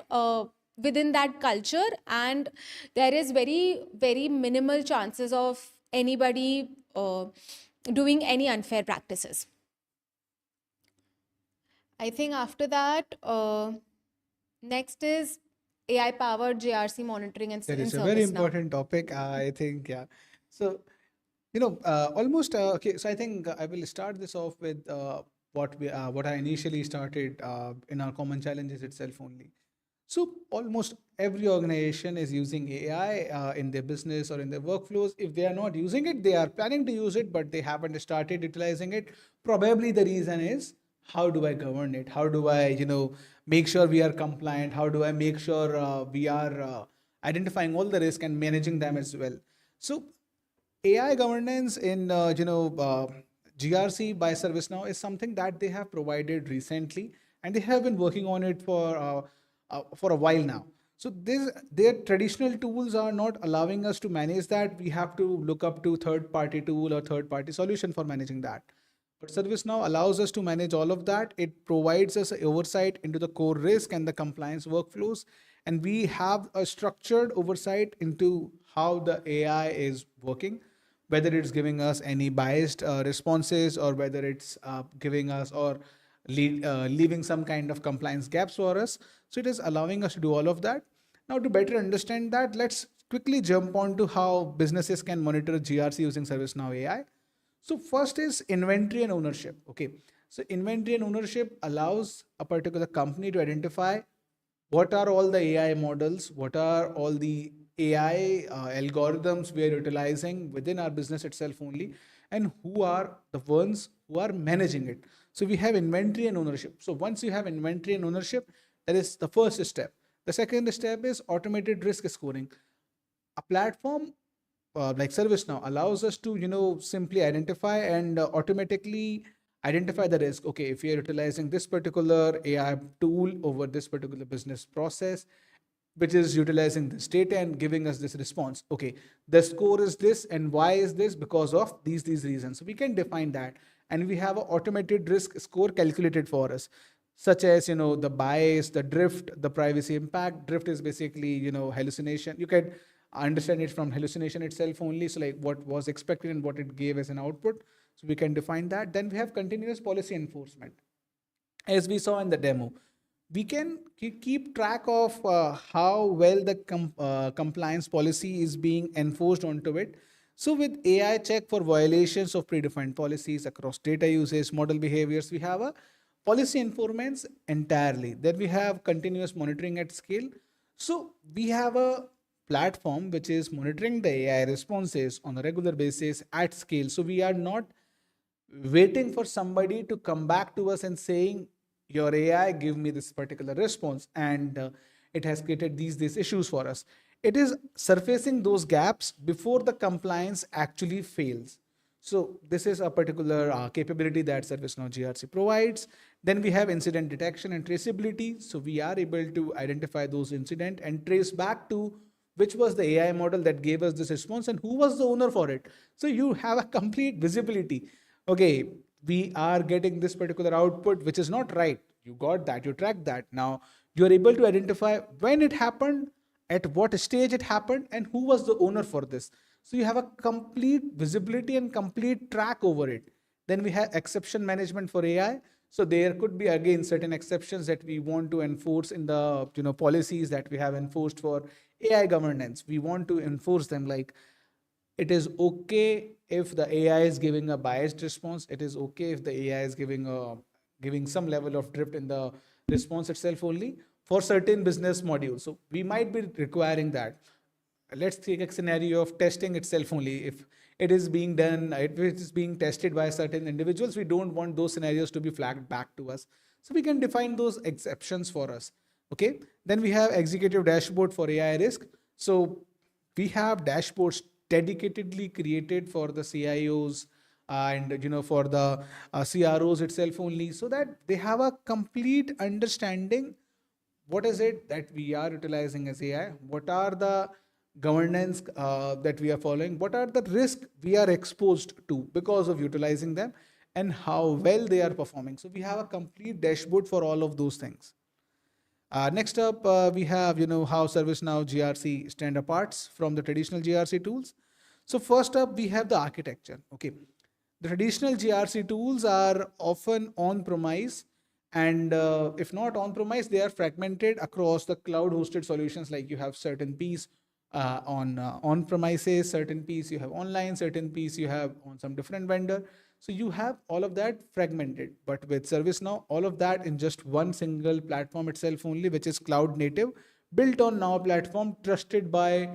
within that culture, and there is very very minimal chances of anybody doing any unfair practices. I think after that, next is AI powered GRC monitoring and That in is a very ServiceNow. important topic, I think. Yeah. So, almost okay. So I think I will start this off with what I initially started in our common challenges itself only. So almost every organization is using AI in their business or in their workflows. If they are not using it, they are planning to use it, but they haven't started utilizing it. Probably the reason is, how do I govern it? How do I, make sure we are compliant? How do I make sure we are identifying all the risk and managing them as well? So AI governance in GRC by ServiceNow is something that they have provided recently, and they have been working on it for a while now. So their traditional tools are not allowing us to manage that. We have to look up to third-party tool or third-party solution for managing that. But ServiceNow allows us to manage all of that. It provides us an oversight into the core risk and the compliance workflows. And we have a structured oversight into how the AI is working, whether it's giving us any biased responses, or whether it's giving us or leaving some kind of compliance gaps for us. So it is allowing us to do all of that. Now, to better understand that, let's quickly jump on to how businesses can monitor GRC using ServiceNow AI. So first is inventory and ownership. Okay. So inventory and ownership allows a particular company to identify what are all the AI models, what are all the AI algorithms we are utilizing within our business itself only, and who are the ones who are managing it. So we have inventory and ownership. So once you have inventory and ownership, that is the first step. The second step is automated risk scoring. A platform like ServiceNow allows us to, simply identify and automatically identify the risk. Okay, if you're utilizing this particular AI tool over this particular business process, which is utilizing this data and giving us this response. Okay, the score is this, and why is this? Because of these reasons. So we can define that, and we have an automated risk score calculated for us, such as the bias, the drift, the privacy impact. Drift is basically hallucination. You can understand it from hallucination itself only. So like what was expected and what it gave as an output. So we can define that. Then we have continuous policy enforcement, as we saw in the demo. We can keep track of how well the compliance policy is being enforced onto it. So with AI check for violations of predefined policies across data usage, model behaviors, we have a policy informants entirely. Then we have continuous monitoring at scale. So we have a platform which is monitoring the AI responses on a regular basis at scale. So we are not waiting for somebody to come back to us and saying, your AI give me this particular response, and it has created these issues for us. It is surfacing those gaps before the compliance actually fails. So this is a particular capability that ServiceNow GRC provides. Then we have incident detection and traceability. So we are able to identify those incident and trace back to which was the AI model that gave us this response and who was the owner for it. So you have a complete visibility. Okay, we are getting this particular output, which is not right. You got that, you tracked that. Now you are able to identify when it happened, at what stage it happened, and who was the owner for this. So you have a complete visibility and complete track over it. Then we have exception management for AI. So there could be again certain exceptions that we want to enforce in the policies that we have enforced for AI governance. We want to enforce them, like it is okay if the AI is giving a biased response. It is okay if the AI is giving some level of drift in the response itself only for certain business modules. So we might be requiring that. Let's take a scenario of testing itself only. If it is being done, if it is being tested by certain individuals, we don't want those scenarios to be flagged back to us. So we can define those exceptions for us. Okay. Then we have executive dashboard for AI risk. So we have dashboards dedicatedly created for the CIOs and for the CROs itself only, so that they have a complete understanding what is it that we are utilizing as AI, what are the governance that we are following, what are the risks we are exposed to because of utilizing them, and how well they are performing. So we have a complete dashboard for all of those things. Next up, we have how ServiceNow GRC stand apart from the traditional GRC tools. So first up, we have the architecture. Okay, the traditional GRC tools are often on-premise, and if not on-premise, they are fragmented across the cloud-hosted solutions. Like you have certain piece on-premises, certain piece you have online, certain piece you have on some different vendor. So you have all of that fragmented. But with ServiceNow, all of that in just one single platform itself only, which is cloud native, built on Now platform, trusted by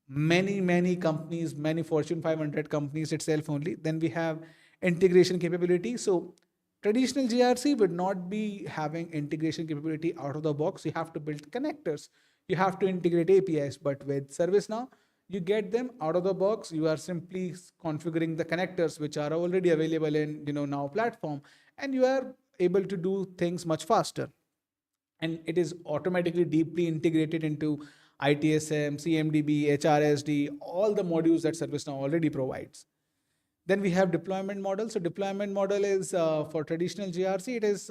many companies, many Fortune 500 companies itself only. Then we have integration capability. So traditional GRC would not be having integration capability out of the box. You have to build connectors, you have to integrate APIs. But with ServiceNow, you get them out of the box. You are simply configuring the connectors which are already available in Now platform, and you are able to do things much faster. And it is automatically deeply integrated into ITSM, CMDB, HRSD, all the modules that ServiceNow already provides. Then we have deployment model. So deployment model is for traditional GRC, it is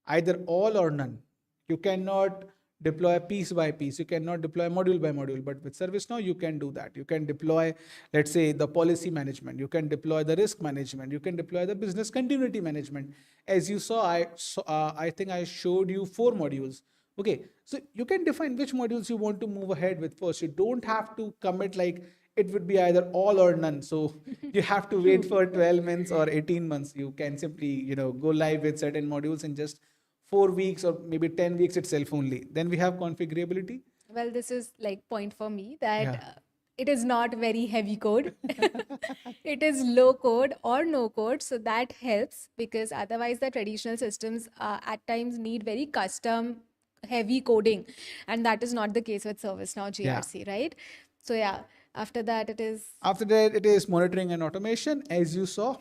either all or none. You cannot deploy piece by piece. You cannot deploy module by module. But with ServiceNow, you can do that. You can deploy, let's say, the policy management. You can deploy the risk management. You can deploy the business continuity management. As you saw, I think I showed you 4 modules. Okay, so you can define which modules you want to move ahead with first. You don't have to commit like it would be either all or none. So you have to wait for 12 months or 18 months. You can simply, go live with certain modules in just 4 weeks or maybe 10 weeks itself only. Then we have configurability. Well, this is like point for me that Yeah. it is not very heavy code. It is low code or no code. So that helps because otherwise the traditional systems at times need very custom heavy coding. And that is not the case with ServiceNow Yeah. GRC, right? So yeah, after that it is, After that, it is monitoring and automation. As you saw,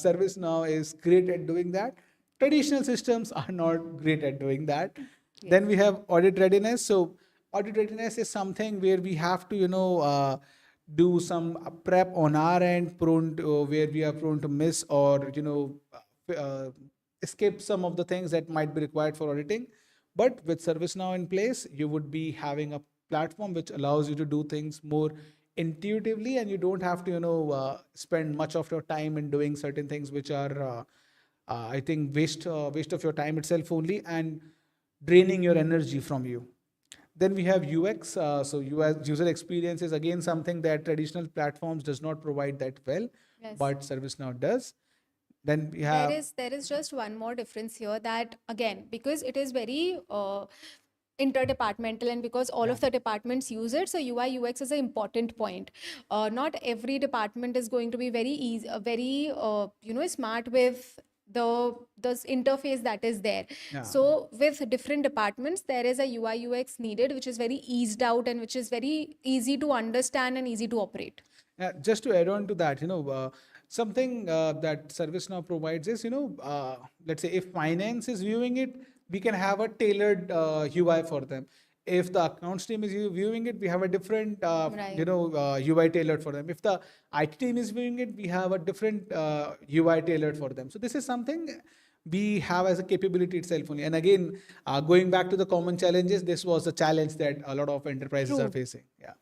ServiceNow is great at doing that. Traditional systems are not great at doing that. Then we have audit readiness. So audit readiness is something where we have to, do some prep on our end, where we are prone to miss or, skip some of the things that might be required for auditing. But with ServiceNow in place, you would be having a platform which allows you to do things more intuitively, and you don't have to, spend much of your time in doing certain things which are, I think, waste of your time itself only and draining your energy from you. Then we have UX. So user experience is again something that traditional platforms does not provide that well, yes. but ServiceNow does. Then we There have is just one more difference here that again, because it is very interdepartmental and because all of the departments use it, so UI UX is an important point. Not every department is going to be very easy, very smart with the interface that is there. Yeah. So with different departments, there is a UI UX needed, which is very eased out and which is very easy to understand and easy to operate. Just to add on to that, something that ServiceNow provides is, let's say if finance is viewing it, we can have a tailored UI for them. If the accounts team is viewing it, we have a different, Right. UI tailored for them. If the IT team is viewing it, we have a different UI tailored for them. So this is something we have as a capability itself only. And again, going back to the common challenges, this was a challenge that a lot of enterprises are True. facing. Yeah.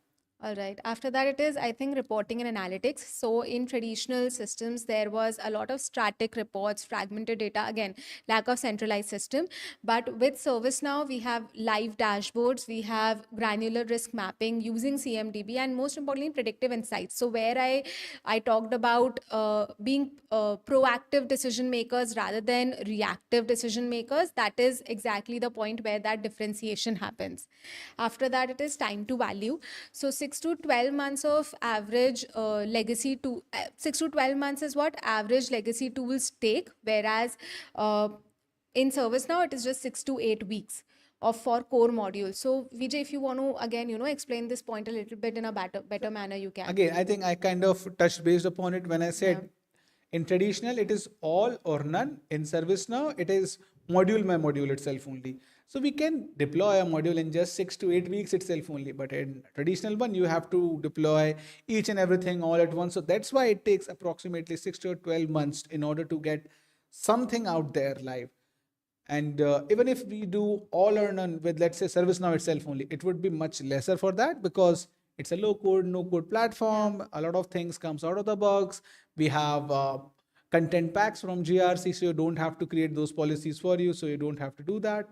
All right. After that, it is, I think, reporting and analytics. So, in traditional systems, there was a lot of static reports, fragmented data, again, lack of centralized system. But with ServiceNow, we have live dashboards, we have granular risk mapping using CMDB, and most importantly, predictive insights. So, where I talked about being proactive decision makers rather than reactive decision makers, that is exactly the point where that differentiation happens. After that, it is time to value. So 6 to 12 months of average legacy to 6 to 12 months is what average legacy tools take, whereas in ServiceNow it is just 6 to 8 weeks of for core modules. So Vijay, if you want to again explain this point a little bit in a better manner, you can. Again, I think I kind of touched based upon it when I said in traditional it is all or none. In ServiceNow it is module by module itself only. So we can deploy a module in just 6 to 8 weeks itself only. But in traditional one, you have to deploy each and everything all at once. So that's why it takes approximately 6 to 12 months in order to get something out there live. And even if we do all or none with, let's say, ServiceNow itself only, it would be much lesser for that because it's a low code, no code platform. A lot of things comes out of the box. We have content packs from GRC, so you don't have to create those policies for you. So you don't have to do that.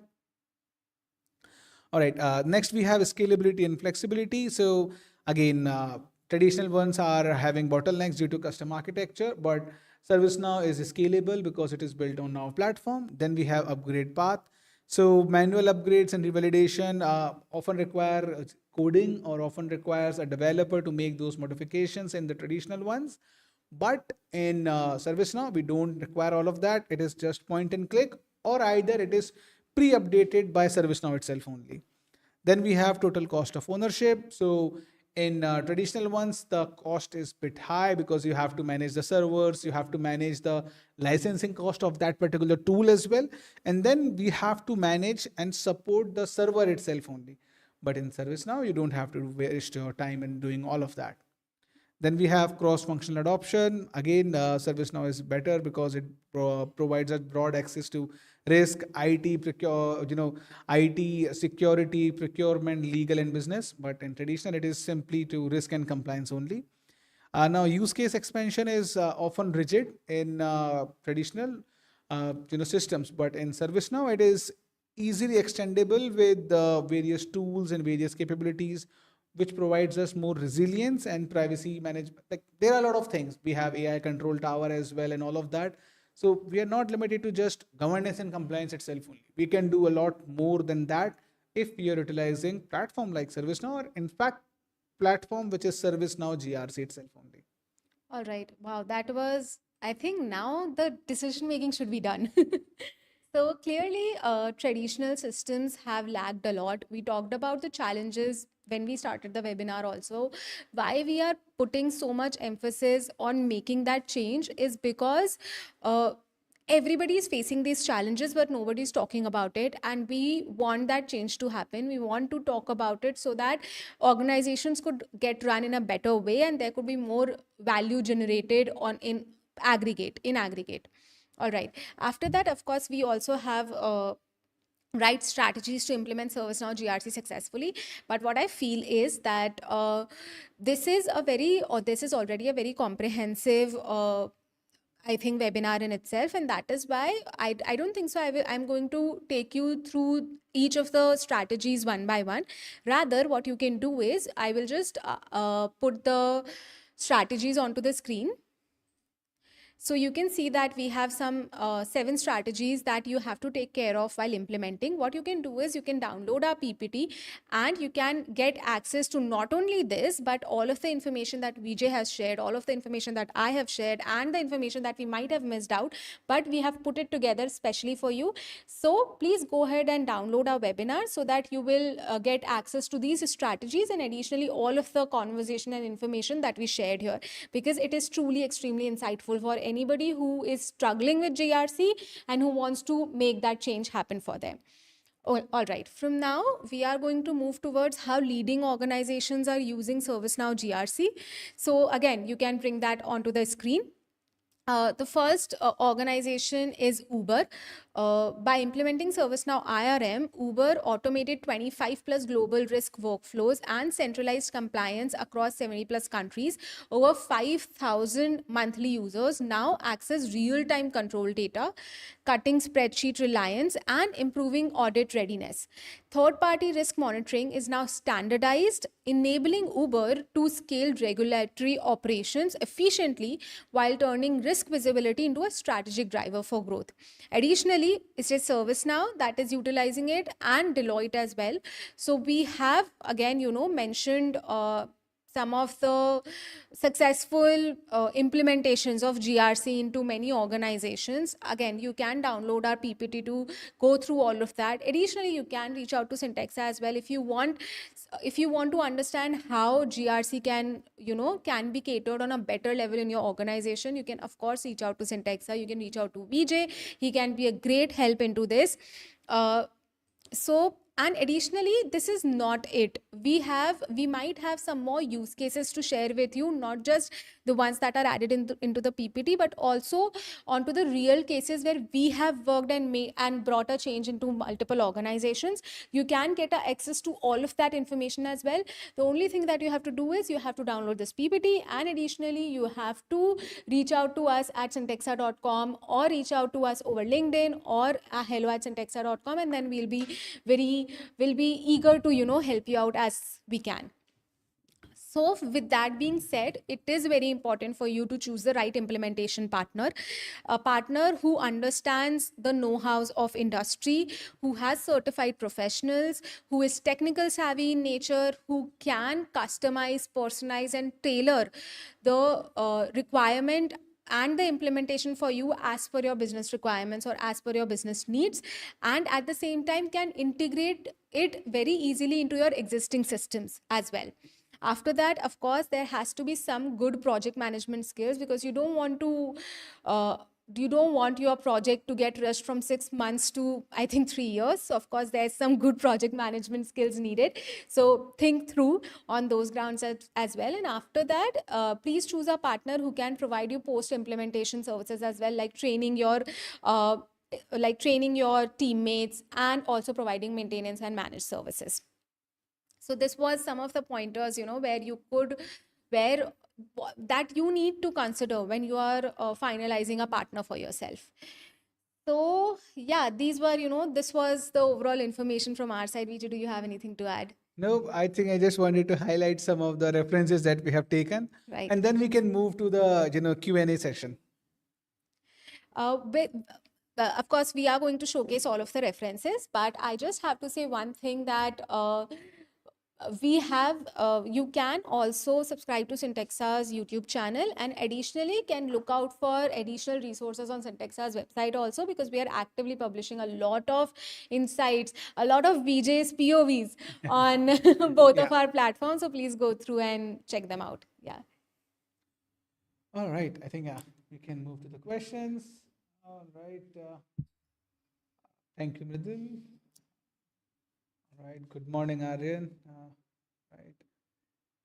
All right. Next, we have scalability and flexibility. So again, traditional ones are having bottlenecks due to custom architecture, but ServiceNow is scalable because it is built on our platform. Then we have upgrade path. So manual upgrades and revalidation often require coding or often requires a developer to make those modifications in the traditional ones. But in ServiceNow, we don't require all of that. It is just point and click, or either it is pre-updated by ServiceNow itself only. Then we have total cost of ownership. So in traditional ones, the cost is a bit high because you have to manage the servers, you have to manage the licensing cost of that particular tool as well. And then we have to manage and support the server itself only. But in ServiceNow, you don't have to waste your time in doing all of that. Then we have cross-functional adoption. Again, ServiceNow is better because it provides us broad access to risk, IT, security, procurement, legal, and business. But in traditional, it is simply to risk and compliance only. Now, use case expansion is often rigid in traditional, systems, but in ServiceNow, it is easily extendable with various tools and various capabilities, which provides us more resilience and privacy management. Like there are a lot of things. We have AI control tower as well, and all of that. So we are not limited to just governance and compliance itself only. We can do a lot more than that if we are utilizing platform like ServiceNow, or in fact platform which is ServiceNow GRC itself only. All right. Wow, that was, I think now the decision making should be done. So clearly, traditional systems have lagged a lot. We talked about the challenges when we started the webinar also. Why we are putting so much emphasis on making that change is because uh, everybody is facing these challenges, but nobody is talking about it. And we want that change to happen. We want to talk about it so that organizations could get run in a better way and there could be more value generated on in aggregate. All right. After that, of course, we also have right strategies to implement ServiceNow GRC successfully. But what I feel is that this is already a very comprehensive I think webinar in itself, and that is why I don't think so. I'm going to take you through each of the strategies one by one. Rather, what you can do is I will just put the strategies onto the screen. So you can see that we have some 7 strategies that you have to take care of while implementing. What you can do is you can download our PPT and you can get access to not only this, but all of the information that Vijay has shared, all of the information that I have shared, and the information that we might have missed out, but we have put it together especially for you. So please go ahead and download our webinar so that you will get access to these strategies and additionally all of the conversation and information that we shared here, because it is truly extremely insightful for anybody who is struggling with GRC and who wants to make that change happen for them. All right. From now, we are going to move towards how leading organizations are using ServiceNow GRC. So again, you can bring that onto the screen. The first organization is Uber. By implementing ServiceNow IRM, Uber automated 25 plus global risk workflows and centralized compliance across 70 plus countries. Over 5,000 monthly users now access real-time control data, cutting spreadsheet reliance and improving audit readiness. Third-party risk monitoring is now standardized, enabling Uber to scale regulatory operations efficiently while turning risk visibility into a strategic driver for growth. Additionally, it's a ServiceNow that is utilizing it and Deloitte as well. So we have again, mentioned some of the successful implementations of GRC into many organizations. Again, you can download our PPT to go through all of that. Additionally, you can reach out to Cyntexa as well if you want to understand how GRC can be catered on a better level in your organization. You can of course reach out to Cyntexa. You can reach out to Vijay. He can be a great help into this. And additionally, this is not it. We might have some more use cases to share with you, not just the ones that are added into the PPT, but also onto the real cases where we have worked and brought a change into multiple organizations. You can get access to all of that information as well. The only thing that you have to do is you have to download this PPT, and additionally you have to reach out to us at cyntexa.com or reach out to us over LinkedIn or hello@cyntexa.com, and then we'll be eager to help you out as we can. So with that being said, it is very important for you to choose the right implementation partner, a partner who understands the know-hows of industry, who has certified professionals, who is technical savvy in nature, who can customize, personalize, and tailor the requirement and the implementation for you as per your business requirements or as per your business needs, and at the same time can integrate it very easily into your existing systems as well. After that, of course, there has to be some good project management skills, because you don't want to you don't want your project to get rushed from 6 months to, I think, 3 years. So of course, there's some good project management skills needed. So think through on those grounds as well. And after that, please choose a partner who can provide you post implementation services as well, uh, like training your teammates and also providing maintenance and managed services. So this was some of the pointers, where you could, where that you need to consider when you are finalizing a partner for yourself. So yeah, these were, this was the overall information from our side. Vijay, do you have anything to add? No, I think I just wanted to highlight some of the references that we have taken, Right. and then we can move to the Q&A session. With, of course, we are going to showcase all of the references, but I just have to say one thing that we have, you can also subscribe to Cyntexa's YouTube channel, and additionally can look out for additional resources on Cyntexa's website also, because we are actively publishing a lot of insights, a lot of VJ's POVs on both of Yeah. our platforms. So please go through and check them out. Yeah. All right. I think we can move to the questions. All right. Thank you, Mridul. All right. Good morning, Aryan. Right.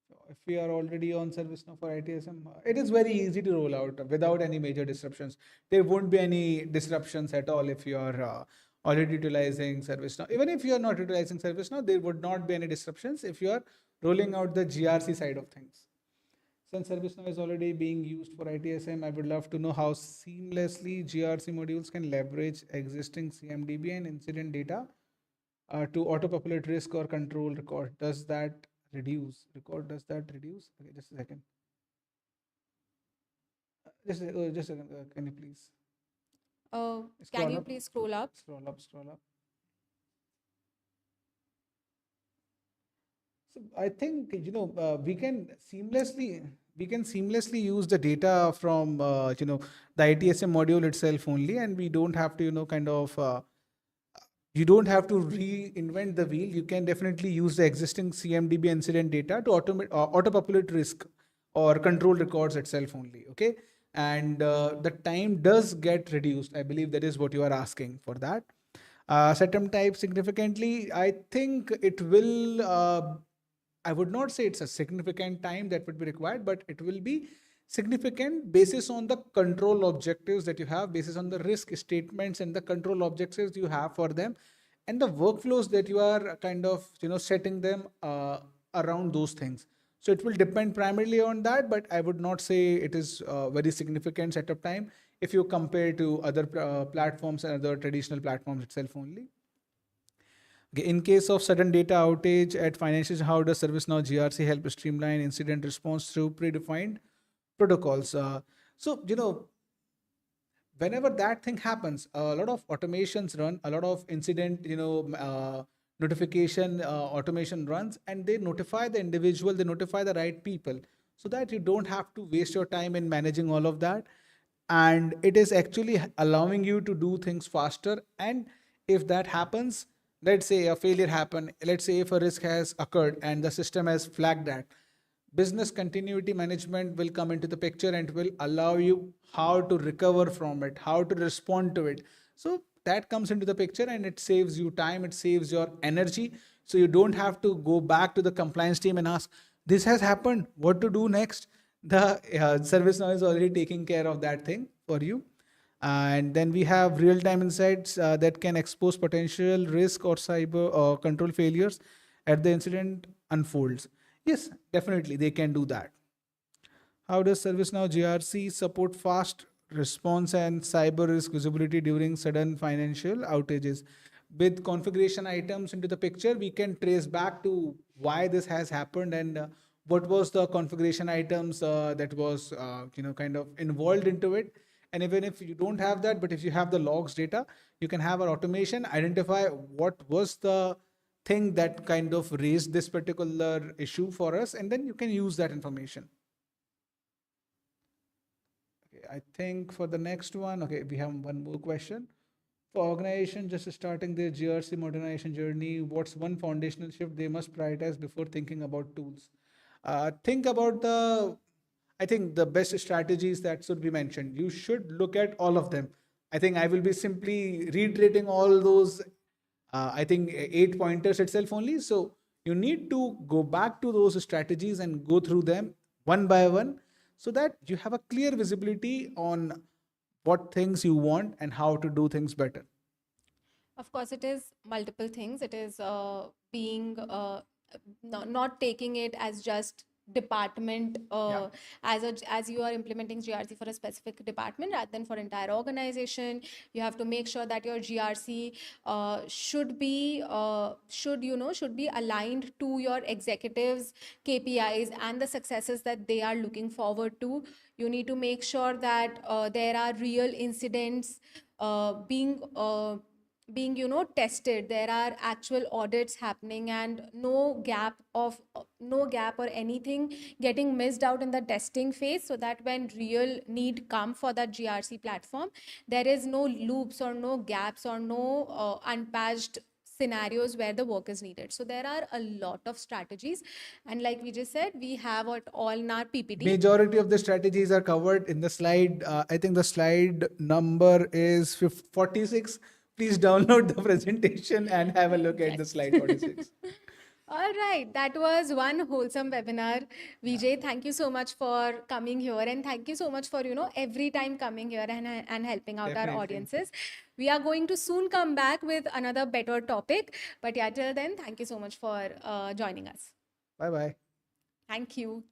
So if we are already on ServiceNow for ITSM, it is very easy to roll out without any major disruptions. There won't be any disruptions at all if you are already utilizing ServiceNow. Even if you are not utilizing ServiceNow, there would not be any disruptions if you are rolling out the GRC side of things. Since ServiceNow is already being used for ITSM, I would love to know how seamlessly GRC modules can leverage existing CMDB and incident data to auto-populate risk or control record. Does that reduce? Does that reduce? Okay, just a second. Just a second. Can you please Can scroll you up? please scroll up? Scroll up, scroll up. So I think we can seamlessly use the data from the ITSM module itself only, and we don't have to you don't have to reinvent the wheel. You can definitely use the existing CMDB incident data to auto populate risk or control records itself only. Okay, and the time does get reduced. I believe that is what you are asking for that. Setup type significantly. I think it will. I would not say it's a significant time that would be required, but it will be significant basis on the control objectives that you have, basis on the risk statements and the control objectives you have for them, and the workflows that you are kind of setting them around those things. So it will depend primarily on that, but I would not say it is very significant setup time if you compare to other platforms and other traditional platforms itself only. Okay, in case of sudden data outage at financials, how does ServiceNow GRC help streamline incident response through predefined protocols? Whenever that thing happens, a lot of automations run, a lot of incident, notification automation runs, and they notify the individual, they notify the right people, so that you don't have to waste your time in managing all of that. And it is actually allowing you to do things faster. And if that happens, let's say a failure happened, let's say if a risk has occurred and the system has flagged that, business continuity management will come into the picture and will allow you how to recover from it, how to respond to it. So that comes into the picture, and it saves you time, it saves your energy. So you don't have to go back to the compliance team and ask, this has happened, what to do next? The ServiceNow is already taking care of that thing for you. And then we have real-time insights that can expose potential risk or cyber or control failures at the incident unfolds. Yes, definitely they can do that. How does ServiceNow GRC support fast response and cyber risk visibility during sudden financial outages? With configuration items into the picture, we can trace back to why this has happened and what was the configuration items that was kind of involved into it. And even if you don't have that, but if you have the logs data, you can have an automation identify what was the thing that kind of raised this particular issue for us, and then you can use that information. Okay, I think for the next one, okay, we have one more question. For organization just starting their GRC modernization journey, what's one foundational shift they must prioritize before thinking about tools? Think about the I think the best strategies that should be mentioned, you should look at all of them. I think I will be simply reiterating all those, I think 8 pointers itself only. So you need to go back to those strategies and go through them one by one so that you have a clear visibility on what things you want and how to do things better. Of course, it is multiple things. It is being not taking it as just department Yeah. as you are implementing GRC for a specific department rather than for entire organization. You have to make sure that your GRC should be aligned to your executives KPIs and the successes that they are looking forward to. You need to make sure that there are real incidents being tested. There are actual audits happening and no gap or anything getting missed out in the testing phase, so that when real need come for that GRC platform, there is no loops or no gaps or no unpatched scenarios where the work is needed. So there are a lot of strategies, and like we just said, we have it all in our PPT. Majority of the strategies are covered in the slide. I think the slide number is 46. Please download the presentation and have a look at the Yes. slide 46. All right, that was one wholesome webinar. Yeah, Vijay, thank you so much for coming here, and thank you so much for every time coming here and helping out our definitely. audiences. We are going to soon come back with another better topic, but yeah, till then, thank you so much for joining us. Bye bye. Thank you.